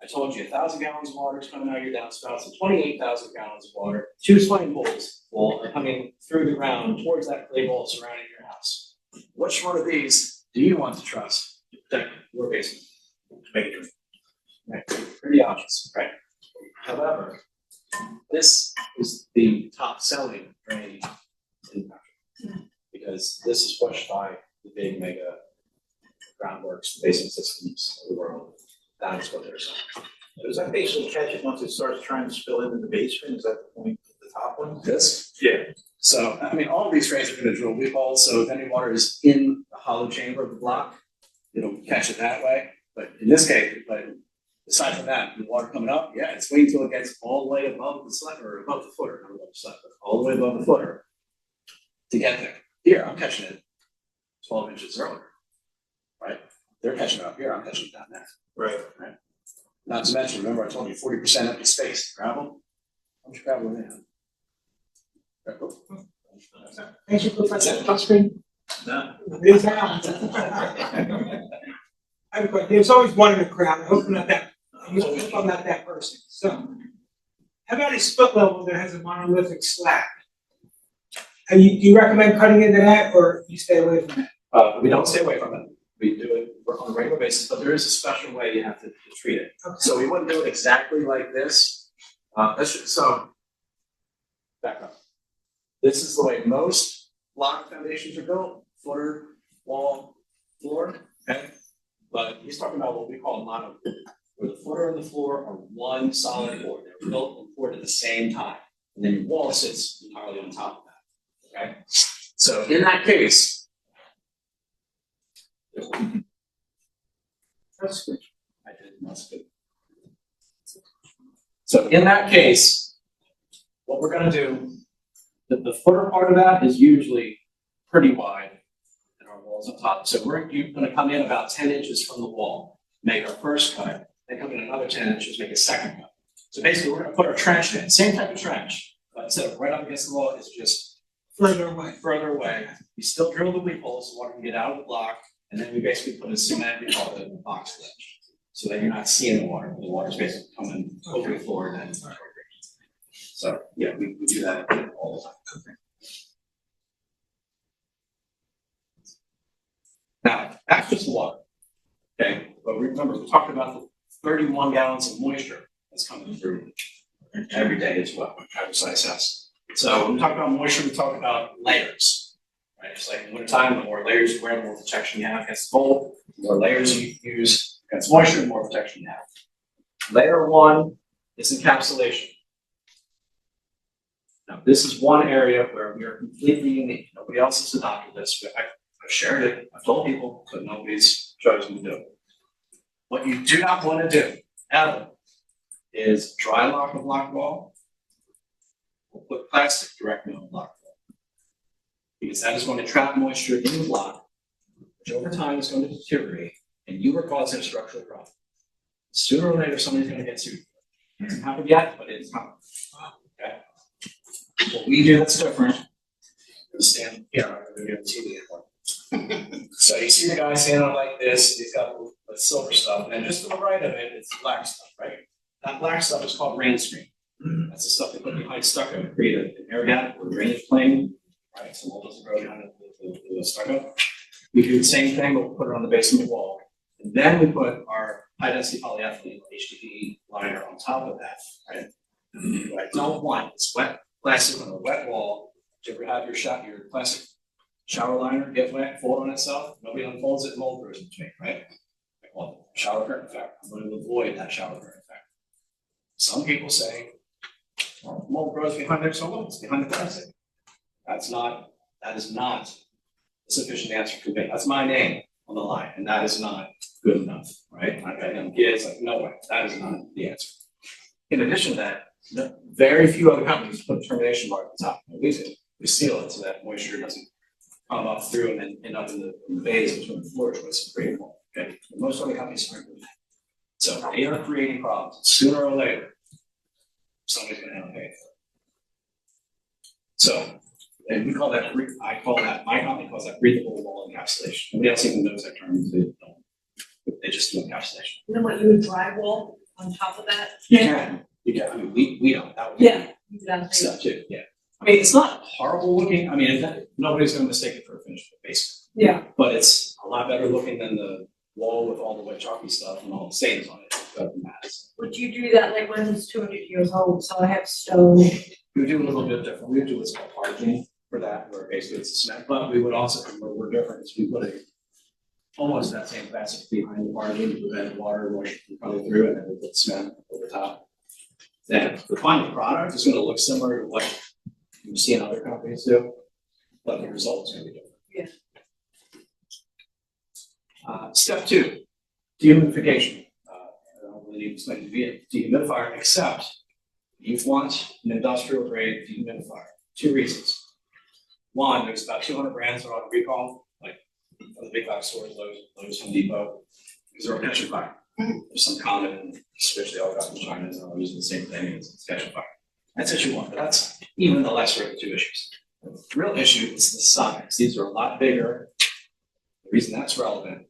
I told you 1,000 gallons of water is coming out of your downspouts and 28,000 gallons of water. 2 swimming pools are coming through the ground towards that clay bowl surrounding your house. Which one of these do you want to trust to protect your basement? To make it drink. Right. Pretty obvious, right? However, this is the top selling drain in the country because this is pushed by the big mega groundworks, basement systems of the world. That is what they're selling. Does that basically catch it once it starts trying to spill into the basement? Is that the point of the top one? This? Yeah. So, I mean, all of these drains are gonna drill weep holes, so if any water is in the hollow chamber of the block, it'll catch it that way. But in this case, but aside from that, the water coming up, yeah, it's waiting until it gets all the way above the slab, or above the footer, not above the slab, but all the way above the footer to get there. Here, I'm catching it 12 inches earlier, right? They're catching it up here, I'm catching it down there. Right. Not to mention, remember I told you 40% empty space, gravel? How much gravel do they have? Thank you for that touchscreen. No. It is out. I have a question. There's always one in the crowd. I hope I'm not that. I hope I'm not that person. So, how about a split level that has a monolithic slab? Do you recommend cutting into that, or you stay away from it? We don't stay away from it. We do it on a regular basis, but there is a special way you have to treat it. Okay. So we wouldn't do it exactly like this. Back up. This is the way most block foundations are built: footer, wall, floor. Okay, but he's talking about what we call mono, where the footer and the floor are one solid board. They're built and poured at the same time, and then your wall sits entirely on top of that. Okay, so in that case, that's good. I did that's good. So in that case, what we're going to do. The footer part of that is usually pretty wide and our wall's on top. So we're going to come in about 10 inches from the wall, make our first cut, then come in another 10 inches, make a second cut. So basically we're going to put our trench in, same type of trench, but instead of right up against the wall, it's just Further away. further away. We still drill the weep holes, so water can get out of the block, and then we basically put a cement, we call it a box ledge. So that you're not seeing the water's basically coming over the floor and then. So, yeah, we do that all the time. Now, that's just water, okay? But remember, we talked about the 31 gallons of moisture that's coming through every day as well, besides us. So when we talk about moisture, we talk about layers, right? It's like in wintertime, the more layers you wear, the more protection you have against cold. The more layers you use against moisture, the more protection you have. Layer one is encapsulation. Now, this is one area where we are completely unique. Nobody else has adopted this. I've shared it, I've told people, but nobody's chosen to do it. What you do not want to do, ever, is dry lock a block wall or put plastic directly on a block wall. Because that is going to trap moisture in the block, which over time is going to deteriorate, and you are causing a structural problem. Sooner or later, somebody's going to get sued. It hasn't happened yet, but it's coming. Okay? What we do that's different, stand here, I'm going to give TV one. So you see the guy standing like this, he's got the silver stuff, and then just to the right of it, it's black stuff, right? That black stuff is called rain screen. That's the stuff they put behind stucco to create an air gap or drainage plane, right? So mold doesn't grow down the stucco. We do the same thing, but we'll put it on the basement wall. And then we put our high density polyethylene HDPE liner on top of that, right? What I don't want is wet plastic on a wet wall. Do you ever have your plastic shower liner get wet, fold on itself? Nobody unfolds it, mold grows between, right? Well, shower curtain effect. I'm going to avoid that shower curtain effect. Some people say, well, mold grows behind it, so what? It's behind the plastic. That is not a sufficient answer for me. That's my name on the line, and that is not good enough, right? I've got young kids, like, no way, that is not the answer. In addition to that, very few other companies put a termination bar at the top. We do. We seal it so that moisture doesn't come up through and then end up in the bays between the floors where it's creating mold. Okay, most other companies aren't doing that. So they are creating problems. Sooner or later, somebody's going to have to pay for it. So, and we call that, my company calls that breathable wall encapsulation. Nobody else even knows that term. They just do encapsulation. And then what, you would drywall on top of that? You can. I mean, we don't. That would be stuff too. Yeah. I mean, it's not horrible looking. I mean, nobody's going to mistake it for a finished basement. Yeah. But it's a lot better looking than the wall with all the wet chalky stuff and all the stains on it. Would you do that like when it's 200 years old, so I have stone? We would do a little bit different. We would do what's called hardening for that, where basically it's a cement. But we would also, where we're different, is we put almost that same plastic behind the margin to prevent water going coming through, and then we put cement over top. Then the final product is going to look similar to what you see in other companies do, but the result is going to be different. Yeah. Step 2, dehumidification. I don't really need to explain to be a dehumidifier, except you want an industrial grade dehumidifier. 2 reasons. One, there's about 200 brands that are on recall, like from the big box stores, Lowe's, Home Depot, because they're all catching fire. There's some common, especially all got from China, and they're all using the same thing, it's catching fire. That's issue 1, but that's even the lesser of the 2 issues. The real issue is the size. These are a lot bigger. The reason that's relevant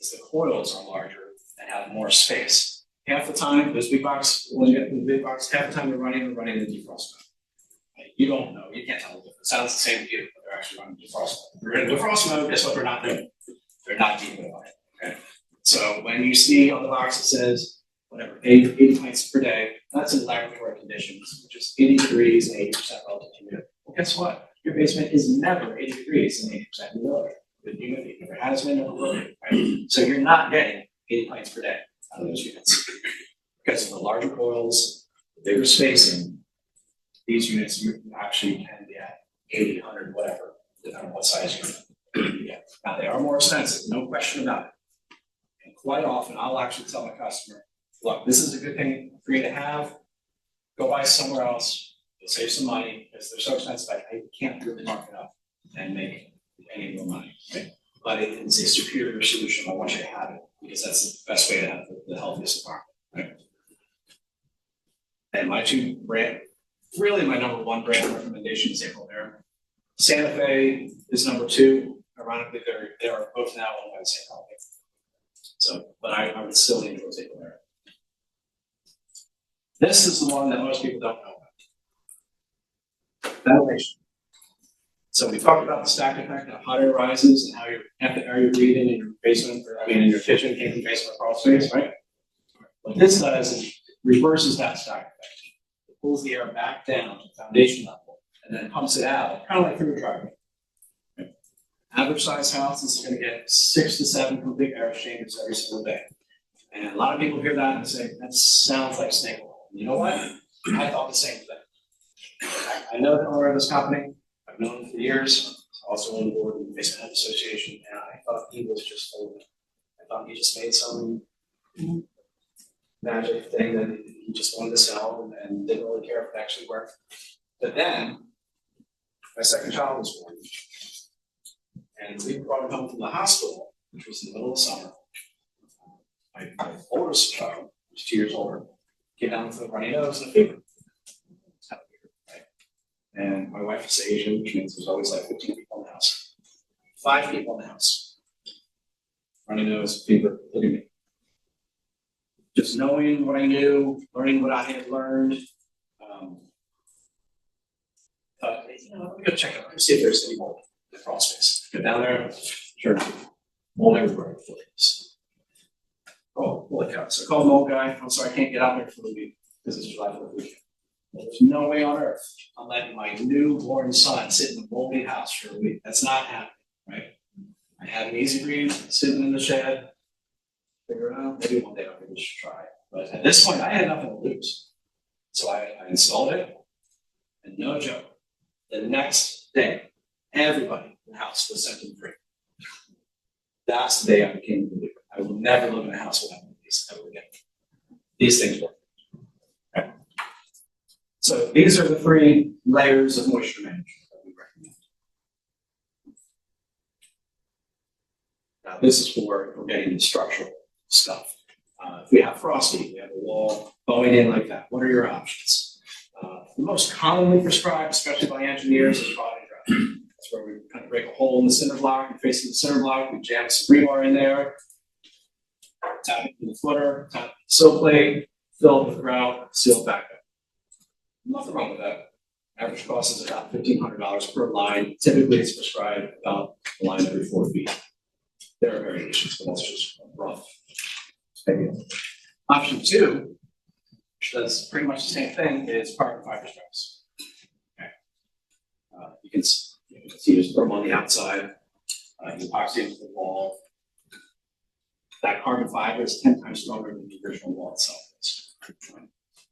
is the coils are larger and have more space. Half the time, those big box, when you get to the big box, half the time they're running the defrost mode. You don't know, you can't tell the difference. It sounds the same to you, but they're actually running defrost mode. If they're in defrost mode, guess what they're not doing? They're not dehumidifying. Okay. So when you see on the box it says, whatever, 80 pints per day, that's in laboratory conditions, which is 80 degrees and 80% relative humidity. Well, guess what? Your basement is never 80 degrees and 80% humidity. With humidity, never has been, never will be, right? So you're not getting 80 pints per day out of those units. Because of the larger coils, the bigger spacing, these units you actually can be at 80, 100, whatever, depending on what size unit you get. Now they are more expensive, no question about it. And quite often I'll actually tell my customer, look, this is a good thing for you to have. Go buy somewhere else. You'll save some money because they're so expensive. I can't really mark it up and make any more money, right? But it is a superior solution. I want you to have it because that's the best way to have the healthiest environment, right? And my 2 brand, really my number 1 brand recommendation is April Air. Santa Fe is number 2. Ironically, they are both now owned by the same company. So, but I would still lean towards Eagle Merit. This is the one that most people don't know about. Ventilation. So we talked about the stack effect, how hot air rises, and how you're breathing in your basement, in your kitchen, came from basement crawl space, right? What this does is it reverses that stack effect. It pulls the air back down to foundation level, and then pumps it out, kind of like through a driveway. Right? Average size house is going to get 6 to 7 complete air exchanges every single day. And a lot of people hear that and say, that sounds like snake oil. You know what? I thought the same thing. I know the owner of this company. I've known him for years. Also on the board of the Basement Head Association, and I thought he was just folding. I thought he just made some magic thing that he just wanted to sell and didn't really care if it actually worked. But then my second child was born, and we brought him home from the hospital, which was in the middle of summer. My oldest child, who's 2 years older, came down with a runny nose and a fever. And my wife is Asian, which means there's always like 15 people in the house. 5 people in the house. Runny nose, fever, look at me. Just knowing what I knew, learning what I had learned. I'm gonna check it out, see if there's any mold in the crawl space. Get down there, sure, mold everywhere. Oh, holy cow. So I called the mold guy. I'm sorry, I can't get out there for the week because it's July 4th weekend. There's no way on earth I'm letting my newborn son sit in a moldy house for a week. That's not happening, right? I had an easy breathe sitting in the shed. Figure it out. Maybe one day I'll give it a try. But at this point, I had nothing to lose. So I installed it, and no joke, the next day, everybody in the house was symptom free. That's the day I became a believer. I will never live in a house without these ever again. These things work. Okay. So these are the 3 layers of moisture management that we recommend. Now this is for getting the structural stuff. If we have frosty, we have a wall going in like that. What are your options? The most commonly prescribed, especially by engineers, is rod and grout. That's where we kind of break a hole in the cinder block, and facing the cinder block, we jam some rebar in there, tap it in the footer, tap the sill plate, fill it with grout, seal it back up. Nothing wrong with that. Average cost is about $1,500 per line. Typically, it's prescribed about a line every 4 feet. There are variations, but that's just rough. Option 2, which does pretty much the same thing, is carbon fiber strips. Okay. You can see just throw them on the outside, you epoxy into the wall. That carbon fiber is 10 times stronger than the original wall itself is.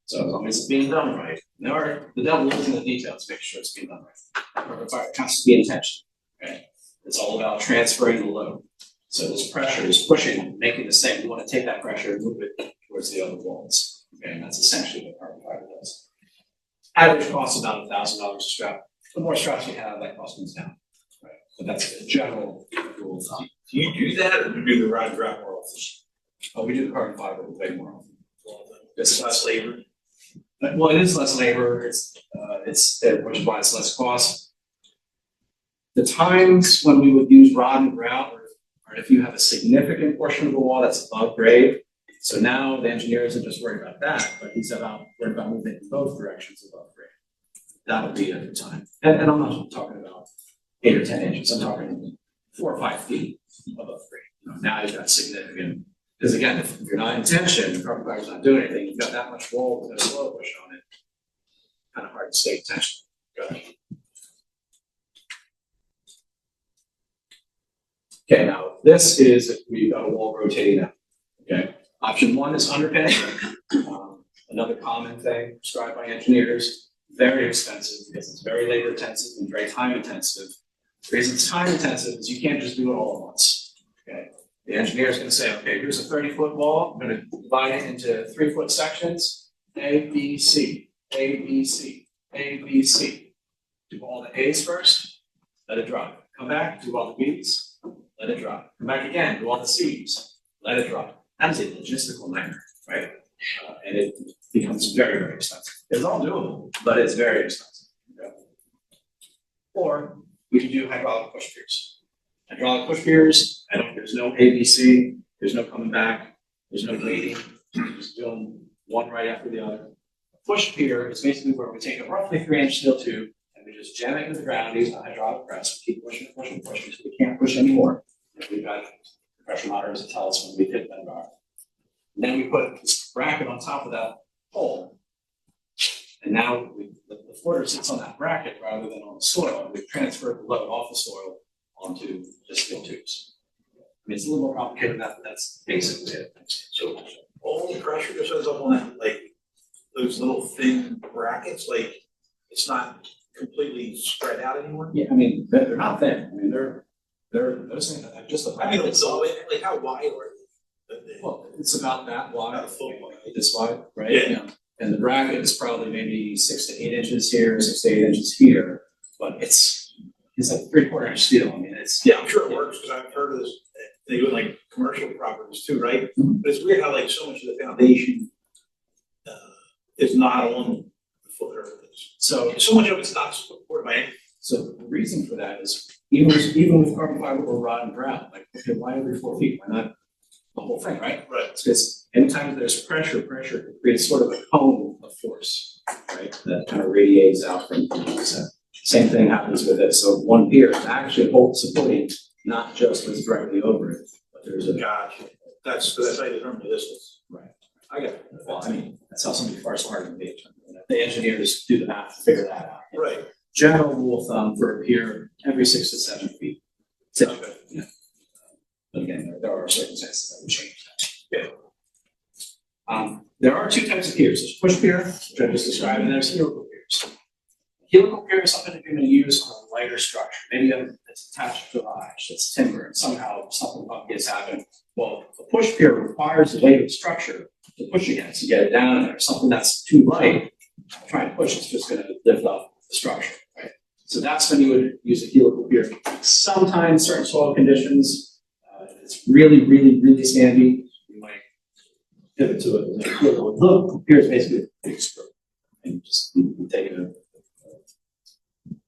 So as long as it's being done right, the devil is in the details, make sure it's being done right. Carbon fiber has to be intentional. Okay. It's all about transferring the load. So this pressure is pushing, making the same. You want to take that pressure and move it towards the other walls. Okay, and that's essentially what carbon fiber does. Average cost about $1,000 a strap. The more straps you have, that cost comes down. Right. But that's a general rule of thumb. Do you do that, or do you do the rod and grout more often? Oh, we do the carbon fiber way more often. It's less labor. Well, it is less labor. It's which is why it's less cost. The times when we would use rod and grout are if you have a significant portion of the wall that's above grade. So now the engineer isn't just worried about that, but he's worried about moving in both directions above grade. That would be a good time. And I'm not talking about 8 or 10 inches. I'm talking 4 or 5 feet above grade. Now you've got significant. Because again, if you're not in tension, the carbon fiber's not doing anything, you've got that much wall with a slow push on it. Kind of hard to stay in tension. Okay, now this is if we've got a wall rotating out. Okay, option 1 is underpinning. Another common thing prescribed by engineers, very expensive because it's very labor intensive and very time intensive. The reason it's time intensive is you can't just do it all at once. Okay. The engineer is going to say, okay, here's a 30-foot wall. I'm going to divide it into 3-foot sections, A, B, C, A, B, C, A, B, C. Do all the A's first, let it drop. Come back, do all the B's, let it drop. Come back again, do all the C's, let it drop. That is a logistical nightmare, right? And it becomes very, very expensive. It's all doable, but it's very expensive. Okay? Or we can do hydraulic push piers. Hydraulic push piers, there's no ABC, there's no coming back, there's no grading, just do them one right after the other. Push pier is basically where we take a roughly 3-inch steel tube and we just jam it into the ground using a hydraulic press. We keep pushing, pushing, pushing, so we can't push anymore. And we've got pressure monitors that tell us when we hit that bar. And then we put this bracket on top of that hole. And now the footer sits on that bracket rather than on the soil. We've transferred the load off the soil onto the steel tubes. I mean, it's a little more complicated than that, but that's basically it. So all the pressure just ends up on that, like, those little thin brackets, like, it's not completely spread out anymore? Yeah, I mean, they're not thin. I mean, they're those things that just the I mean, bracket itself. like how wide are they? Well, it's about that wide, About a foot wide. this wide, right? Yeah. And the bracket is probably maybe 6 to 8 inches here, 6 to 8 inches here, but it's like 3/4 inch steel. I mean, it's. Yeah, I'm sure it works, because I've heard of this, they do it like commercial properties too, right? But it's weird how like so much of the foundation is not on the footer. So much of it's not supported by anything. So the reason for that is even with carbon fiber or rod and grout, like, okay, why every 4 feet? Why not the whole thing, right? Right. It's because anytime there's pressure creates sort of a cone of force, right? That kind of radiates out from the center. Same thing happens with this. So one pier is actually supporting not just what's directly over it, but there's a. Gotcha. That's how you determine the distance. Right. I get it. Well, I mean, that's how somebody far smarter than me. The engineers do the math to figure that out. Right. General rule of thumb for a pier, every 6 to 7 feet. Okay. Yeah. But again, there are circumstances that would change that. Yeah. There are 2 types of piers. There's push pier, which I just described, and there's helical piers. Helical pier is something that you're going to use on a lighter structure. Maybe it's attached to a garage, it's timber, and somehow something funky has happened. Well, a push pier requires the weight of the structure to push against to get it down there. Something that's too light, trying to push, it's just going to lift up the structure, right? So that's when you would use a helical pier. Sometimes certain soil conditions, it's really, really, really sandy. You might pivot to a helical pier is basically a big screw. And just you take a bit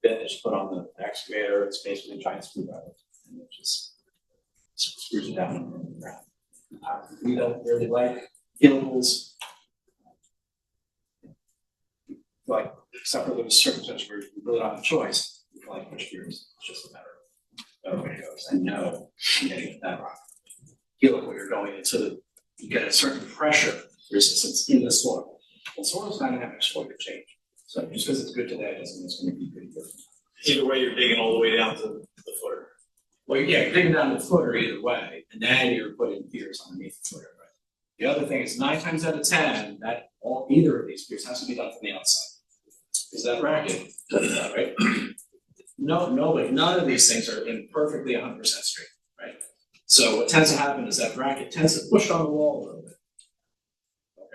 that you put on the excavator, it's basically a giant screwdriver. And it just screws it down on the ground. We don't really like helicals. Like, except for those circumstances where you really don't have a choice, you like push piers, it's just a better way to go. I know I'm getting at that rock. Helical, you're going into you get a certain pressure resistance in the soil. And soil is dynamic, soil could change. So just because it's good today doesn't mean it's going to be pretty good. Either way, you're digging all the way down to the footer. Well, yeah, you're digging down the footer either way, and then you're putting piers underneath the footer, right? The other thing is 9 times out of 10, that either of these piers has to be done from the outside. Is that bracket does that, right? Nobody, none of these things are in perfectly 100% straight, right? So what tends to happen is that bracket tends to push on the wall a little bit.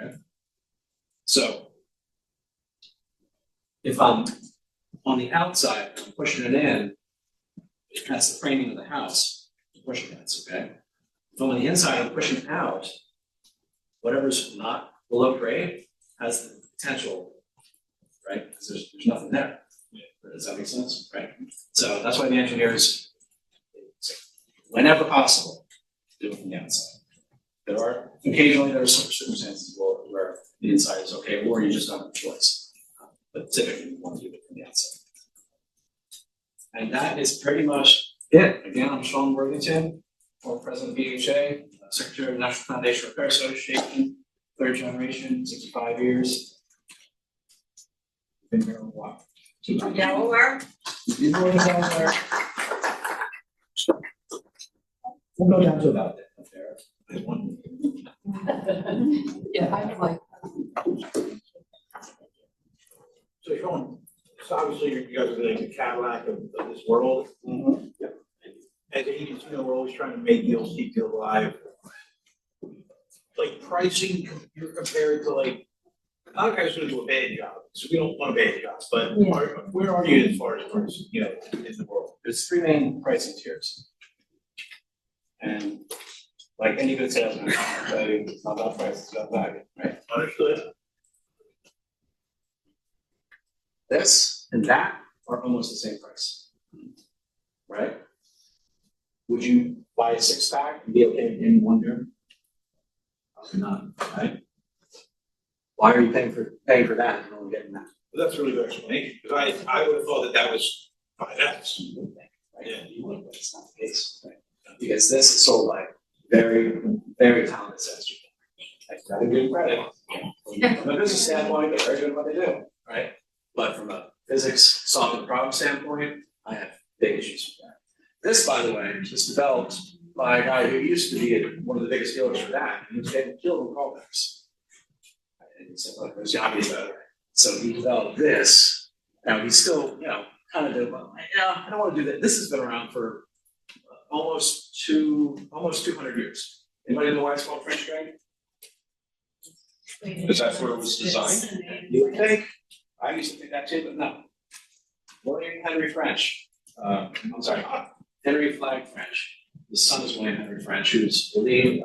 Okay. So if I'm on the outside, I'm pushing it in, that's the framing of the house to push against, okay? If I'm on the inside, I'm pushing out, whatever's not below grade has the potential, right? Because there's nothing there. Does that make sense? Right? So that's why the engineers, whenever possible, do it from the outside. Occasionally there are some circumstances where the inside is okay, or you just don't have a choice. But typically you want to do it from the outside. And that is pretty much it. Again, I'm Sean Worthington, former president of BHA, secretary of the National Foundation Repair Association, 3rd generation, 65 years. Been here a while. Delaware? You're going to Delaware. We'll go down to about that up there. There's one. Yeah, I like. So Sean, so obviously you guys are like the Cadillac of this world. Mm-hmm. Yep. As agents, we're always trying to make deals, keep deals alive. Like pricing, you're compared to like, not guys who do a bad job, so we don't want a bad job, but where are you as far as pricing, in the world? There's 3 main pricing tiers. And like any good salesman, I'll tell you, it's not about price, it's about value, right? Understood. This and that are almost the same price. right? Would you buy a 6-pack and be okay in one year? Probably not, right? Why are you paying for that and only getting that? Well, that's really good explanation, because I would have thought that was 5X. Yeah, you would, but it's not the case, right? Because this is sold by very, very talented salespeople. Like, gotta give credit. From a business standpoint, they're very good at what they do, right? But from a physics solving problem standpoint, I have big issues with that. This, by the way, was developed by a guy who used to be one of the biggest dealers for that, and he was getting killed in callbacks. And he said, look, there's gotta be better. So he developed this. Now he's still, kind of doing, I don't want to do that. This has been around for almost 200 years. Anybody know why it's called French drain? Because that's where it was designed. You would think, I used to think that too, but no. William Henry French, Henry Flagg French. His son is William Henry French, who's the lead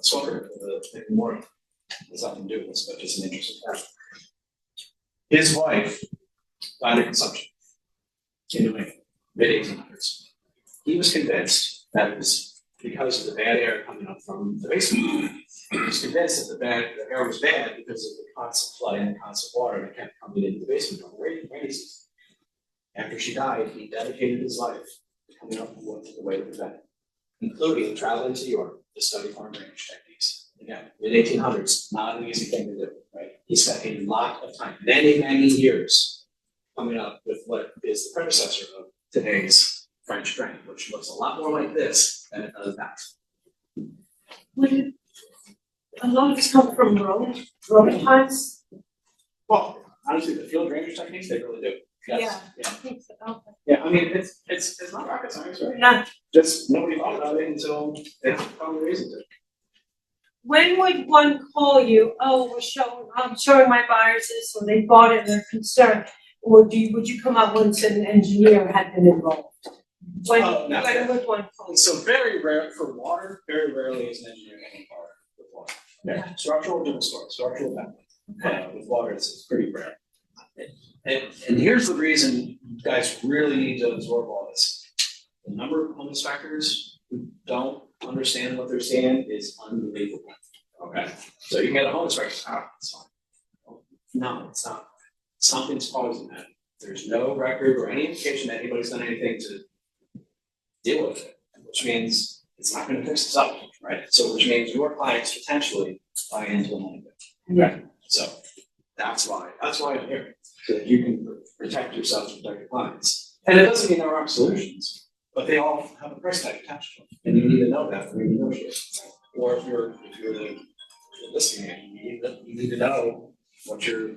swimmer for the Lincoln Memorial. Has nothing to do with this, but just an interesting fact. His wife died of consumption in New England, mid-1800s. He was convinced that it was because of the bad air coming up from the basement. He was convinced that the air was bad because of the constant flooding and constant water that kept coming into the basement on the rainy season. After she died, he dedicated his life to coming up with a way to prevent it, including traveling to Europe to study farm drainage techniques. Again, mid-1800s, not an easy thing to do, right? He spent a lot of time, many, many years, coming up with what is the predecessor of today's French drain, which looks a lot more like this than it does that. Would a lot of this come from Roman times? Well, honestly, the field drainage techniques, they really do. Yes. I think so. Okay. Yeah, I mean, it's not rocket science, right? Yeah. Just nobody thought about it until they found a reason to. When would one call you, I'm showing my buyers this, or they bought it and they're concerned? Or would you come up once an engineer had been involved? When would one call you? So very rare, for water, very rarely is an engineer getting involved with water. Yeah. Structural, different story, structural method. With water, it's pretty rare. And here's the reason you guys really need to absorb all this. The number of home inspectors who don't understand what they're seeing is unbelievable. Okay, so you can get a home inspector, it's fine. No, it's not. Something's causing that. There's no record or any indication that anybody's done anything to deal with it, which means it's not going to fix itself, right? So which means your clients potentially buy into the money. Okay, so that's why I'm here, so that you can protect yourselves and protect your clients. And it doesn't mean there aren't solutions, but they all have a price tag attached to them, and you need to know that when you negotiate. Or if you're the listing agent, you need to know what your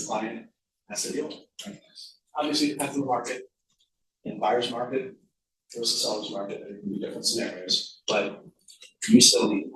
client has to deal with. Right? Obviously, it depends on the market. In buyer's market versus seller's market, there can be different scenarios, but you still need